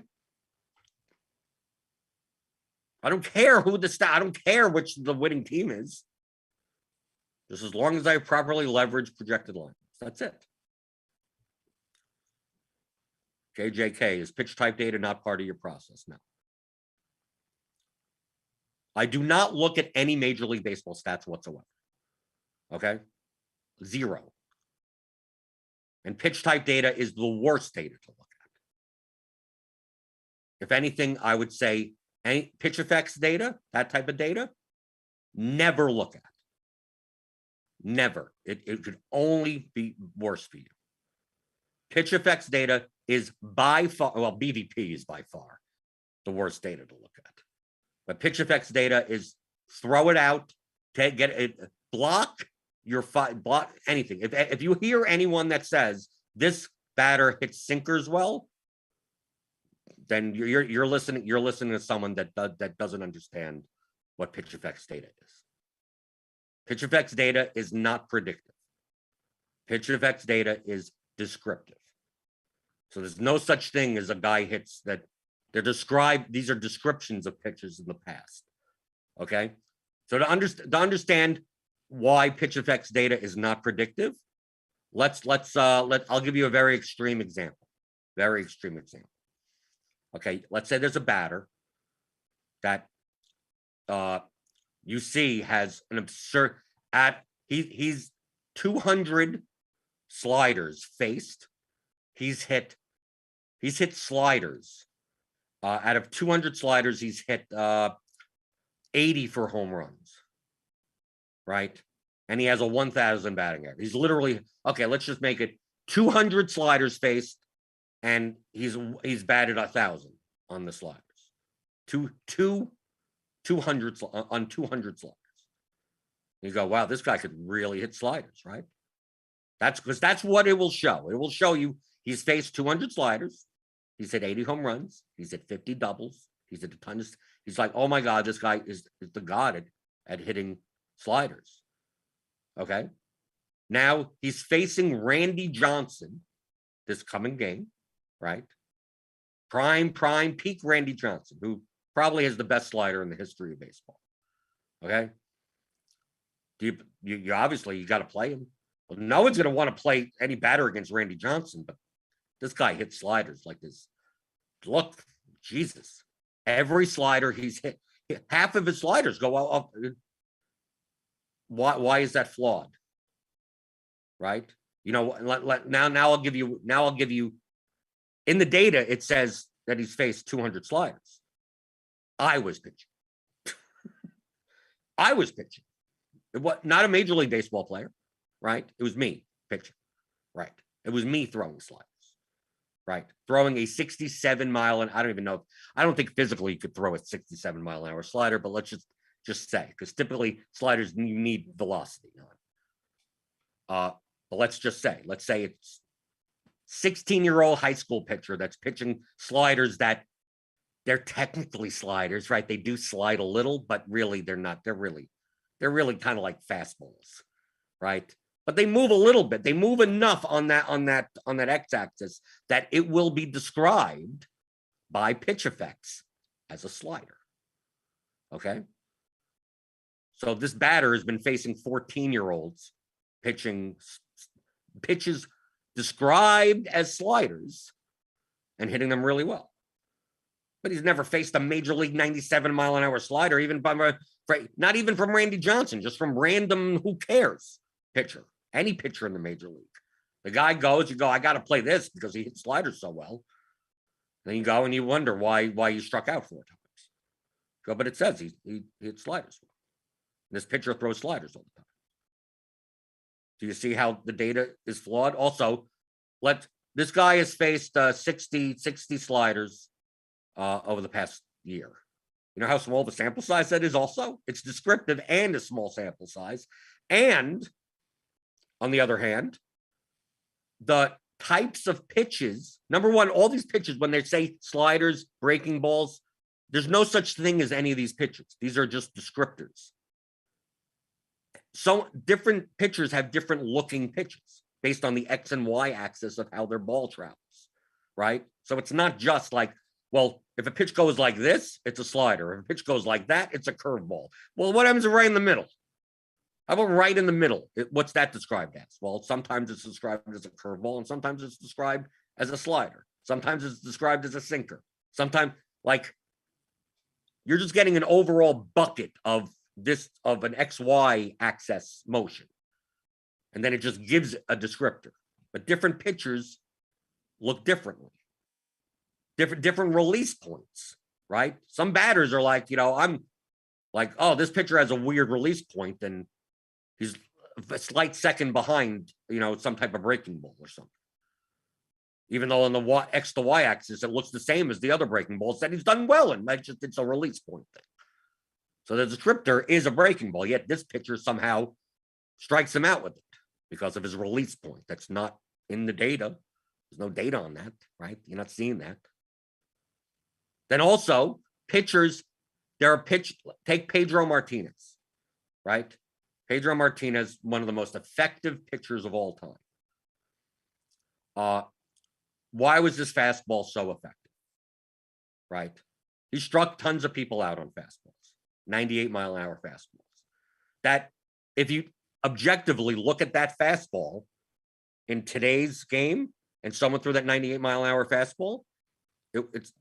I don't care who I don't care which the winning team is. Just as long as I properly leverage projected lines. That's it. JJK, is pitch type data not part of your process? No. I do not look at any Major League Baseball stats whatsoever. Okay? Zero. And pitch type data is the worst data to look at. If anything, I would say any pitch effects data, that type of data, never look at. Never. It could only be worse for you. Pitch effects data is by far, well, BVP is by far the worst data to look at. But pitch effects data is throw it out, get it, block your block anything. If you hear anyone that says this batter hits sinkers well, then you're listening to someone that doesn't understand what pitch effects data is. Pitch effects data is not predictive. Pitch effects data is descriptive. So there's no such thing as a guy hits that. They're described. These are descriptions of pitches in the past. Okay, so to understand why pitch effects data is not predictive, I'll give you a very extreme example. Very extreme example. Okay, let's say there's a batter that you see has an absurd he's 200 sliders faced. He's hit sliders. Out of 200 sliders, he's hit 80 for home runs, right? And he has a 1,000 batting average. He's literally, okay, let's just make it 200 sliders faced, and he's batted 1,000 on the sliders. 200 on 200 sliders. You go, wow, this guy could really hit sliders, right? That's what it will show. It will show you he's faced 200 sliders. He's hit 80 home runs. He's hit 50 doubles. He's hit a ton of. He's like, oh my God, this guy is the god at hitting sliders. Okay. Now he's facing Randy Johnson this coming game, right? Prime, peak Randy Johnson, who probably has the best slider in the history of baseball. Okay. You obviously you got to play him. Well, no one's going to want to play any batter against Randy Johnson, but this guy hits sliders like this. Look, Jesus. Every slider he's hit, half of his sliders go up. Why is that flawed? Right? You know, now I'll give you in the data, it says that he's faced 200 sliders. I was pitching. I was pitching. It was not a Major League Baseball player, right? It was me pitching, right? It was me throwing sliders. Right, throwing a 67 mile, and I don't even know. I don't think physically you could throw a 67 mile an hour slider, but let's just Just say, because typically sliders you need velocity on. But let's say it's 16-year-old high school pitcher that's pitching sliders that they're technically sliders, right? They do slide a little, but really they're not. They're really kind of like fastballs, right? But they move a little bit. They move enough on that x-axis that it will be described by pitch effects as a slider. Okay. So this batter has been facing 14-year-olds pitching pitches described as sliders and hitting them really well. But he's never faced a major league 97-mile-an-hour slider, even not even from Randy Johnson, just from random who cares pitcher, any pitcher in the major league. The guy goes, you go, I got to play this because he hits sliders so well. Then you go and you wonder why you struck out 4 times. Go, but it says he hits sliders well. This pitcher throws sliders all the time. Do you see how the data is flawed? Also, this guy has faced 60 sliders over the past year. You know how small the sample size that is also? It's descriptive and a small sample size. And on the other hand, the types of pitches, number one, all these pitches, when they say sliders, breaking balls, there's no such thing as any of these pitches. These are just descriptors. So different pitchers have different looking pitches based on the X and Y axis of how their ball travels, right? So it's not just like, well, if a pitch goes like this, it's a slider. If a pitch goes like that, it's a curveball. Well, what happens right in the middle? How about right in the middle? What's that described as? Well, sometimes it's described as a curveball, and sometimes it's described as a slider. Sometimes it's described as a sinker. Sometimes, like, you're just getting an overall bucket of an XY axis motion. And then it just gives a descriptor. But different pitchers look differently. Different release points, right? Some batters are like, I'm like, oh, this pitcher has a weird release point, and he's a slight second behind, some type of breaking ball or something. Even though on the X to Y axis, it looks the same as the other breaking balls that he's done well in. It's a release point thing. So the descriptor is a breaking ball, yet this pitcher somehow strikes him out with it because of his release point. That's not in the data. There's no data on that, right? You're not seeing that. Then also, pitchers, take Pedro Martinez, right? Pedro Martinez, one of the most effective pitchers of all time. Why was this fastball so effective, right? He struck tons of people out on fastballs. 98-mile-an-hour fastballs. That, if you objectively look at that fastball in today's game, and someone threw that 98-mile-an-hour fastball, it's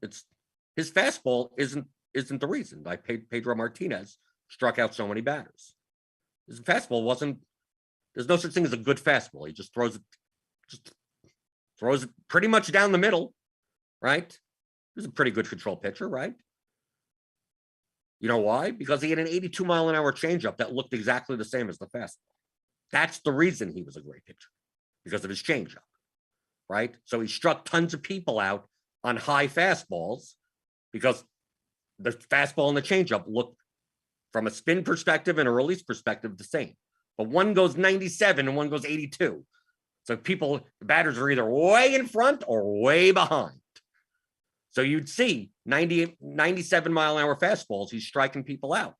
his fastball isn't the reason why Pedro Martinez struck out so many batters. His fastball wasn't. There's no such thing as a good fastball. He just throws it pretty much down the middle, right? He's a pretty good control pitcher, right? You know why? Because he had an 82-mile-an-hour changeup that looked exactly the same as the fastball. That's the reason he was a great pitcher, because of his changeup, right? So he struck tons of people out on high fastballs because the fastball and the changeup looked, from a spin perspective and a release perspective, the same. But one goes 97 and one goes 82. So the batters are either way in front or way behind. So you'd see 97-mile-an-hour fastballs. He's striking people out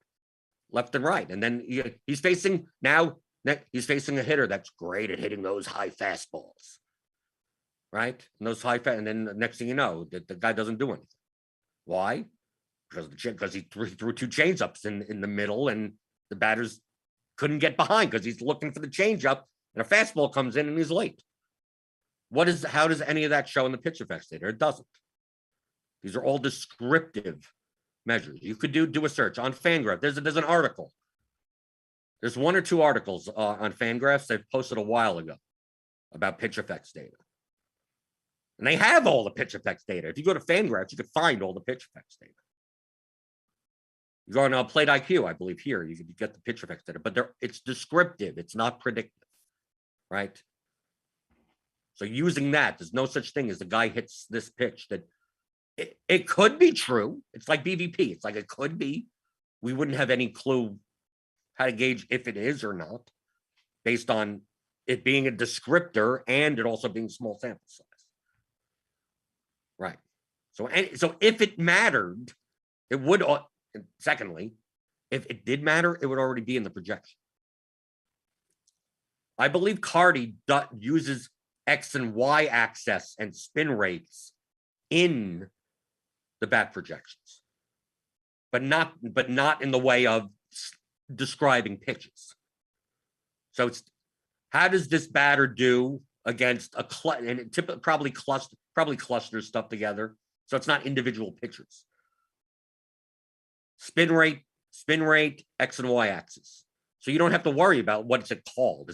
left and right. And then he's facing a hitter that's great at hitting those high fastballs, right? And then the next thing you know, the guy doesn't do anything. Why? Because he threw 2 changeups in the middle, and the batters couldn't get behind because he's looking for the changeup, and a fastball comes in and he's late. How does any of that show in the pitch effects data? It doesn't. These are all descriptive measures. You could do a search on Fangraph. There's an article. There's 1 or 2 articles on Fangraphs they've posted a while ago about pitch effects data. And they have all the pitch effects data. If you go to Fangraphs, you can find all the pitch effects data. You go on Plate IQ, I believe here, you can get the pitch effects data, but it's descriptive. It's not predictive, right? So using that, there's no such thing as the guy hits this pitch that it could be true. It's like BVP. It's like it could be, we wouldn't have any clue how to gauge if it is or not, based on it being a descriptor and it also being small sample size. Right. So if it mattered, it would, secondly, if it did matter, it would already be in the projection. I believe Cardi uses X and Y axis and spin rates in the bat projections, but not in the way of describing pitches. So it's, how does this batter do against a and it typically probably clusters stuff together, so it's not individual pitchers. Spin rate, X and Y axis. So you don't have to worry about what's it called.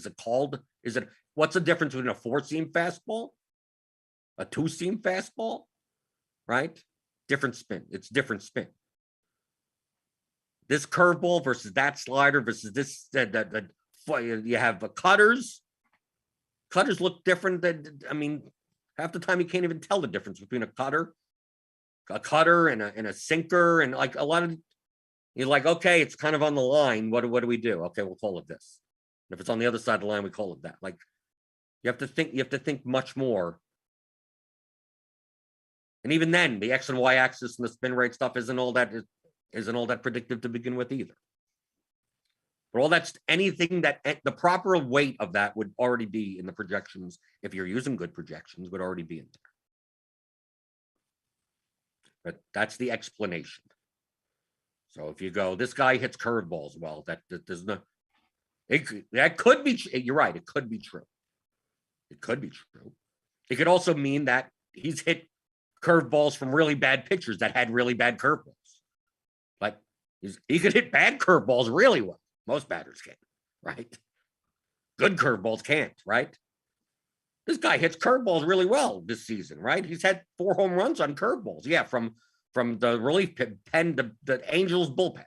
What's the difference between a 4-seam fastball, a 2-seam fastball, right? Different spin. It's different spin. This curveball versus that slider versus this, you have cutters. Cutters look different than, half the time you can't even tell the difference between a cutter and a sinker, and like a lot of, you're like, okay, it's kind of on the line. What do we do? Okay, we'll call it this. And if it's on the other side of the line, we call it that. Like, you have to think much more. And even then, the X and Y axis and the spin rate stuff isn't all that predictive to begin with either. But all that's anything that the proper weight of that would already be in the projections. If you're using good projections, would already be in there. But that's the explanation. So if you go, this guy hits curveballs, well, that does not. That could be. You're right. It could be true. It could be true. It could also mean that he's hit curveballs from really bad pitchers that had really bad curveballs. But he could hit bad curveballs really well. Most batters can, right? Good curveballs can't, right? This guy hits curveballs really well this season, right? He's had 4 home runs on curveballs. Yeah, from the relief pen to the Angels bullpen.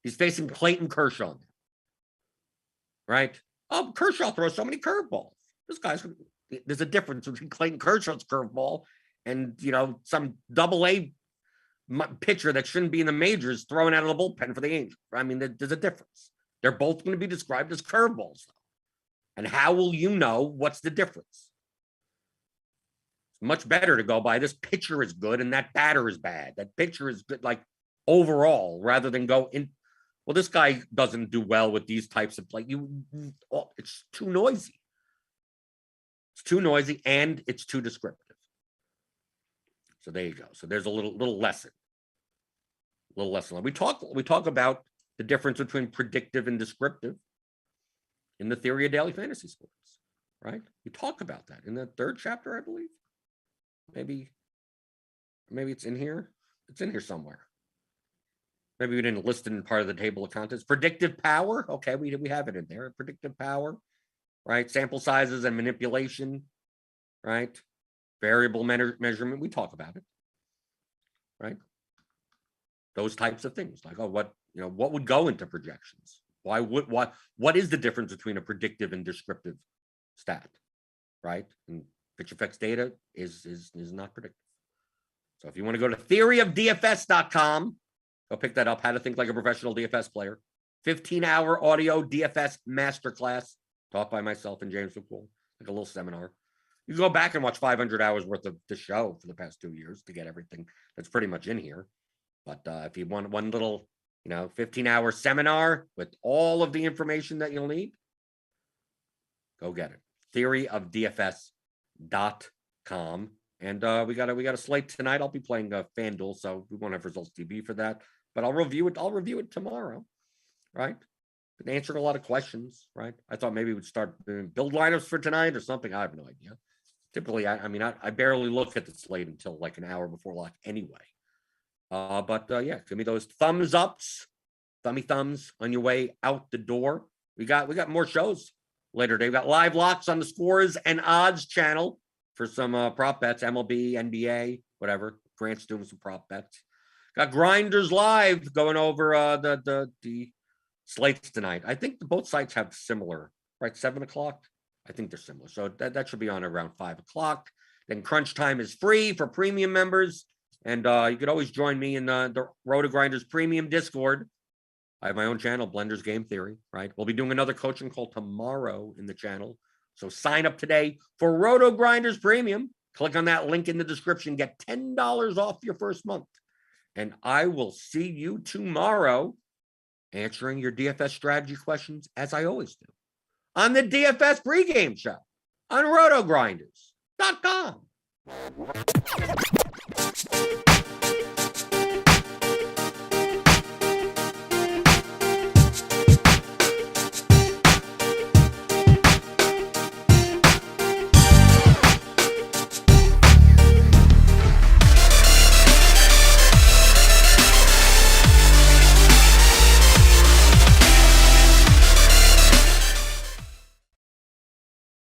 He's facing Clayton Kershaw now, right? Oh, Kershaw throws so many curveballs. There's a difference between Clayton Kershaw's curveball and, some double-A pitcher that shouldn't be in the majors throwing out of the bullpen for the Angels. There's a difference. They're both going to be described as curveballs, though. And how will you know what's the difference? It's much better to go by this pitcher is good and that batter is bad. That pitcher is good, like, overall, rather than go in. Well, this guy doesn't do well with these types of, it's too noisy. It's too noisy and it's too descriptive. So there you go. So there's a little lesson. We talk about the difference between predictive and descriptive in the theory of daily fantasy sports, right? We talk about that in the 3rd chapter, I believe. Maybe it's in here. It's in here somewhere. Maybe we didn't list it in part of the table of contents. Predictive power. Okay, we have it in there. Predictive power, right? Sample sizes and manipulation, right? Variable measurement. We talk about it, right? Those types of things, like, what would go into projections? What is the difference between a predictive and descriptive stat, right? And pitch effects data is not predictive. So if you want to go to theoryofdfs.com, go pick that up. How to think like a professional DFS player. 15-hour audio DFS masterclass taught by myself and James McCool, like a little seminar. You can go back and watch 500 hours worth of the show for the past 2 years to get everything that's pretty much in here. But if you want one little, 15-hour seminar with all of the information that you'll need, go get it. Theoryofdfs.com. And we got a slate tonight. I'll be playing FanDuel, so we won't have results TV for that. But I'll review it tomorrow, right? Been answering a lot of questions, right? I thought maybe we'd start build lineups for tonight or something. I have no idea. Typically, I barely look at the slate until like an hour before lock anyway. But yeah, give me those thumbs ups, thumbs on your way out the door. We got more shows later today. We got live locks on the Scores and Odds channel for some prop bets, MLB, NBA, whatever. Grant's doing some prop bets. Got Grinders live going over the slates tonight. I think both sites have similar, right? 7 o'clock. I think they're similar. So that should be on around 5 o'clock. Then Crunch Time is free for premium members. And you could always join me in the RotoGrinders Premium Discord. I have my own channel, Blender's Game Theory, right? We'll be doing another coaching call tomorrow in the channel. So sign up today for RotoGrinders Premium. Click on that link in the description. Get $10 off your first month. And I will see you tomorrow answering your DFS strategy questions, as I always do, on the DFS pregame show on RotoGrinders.com.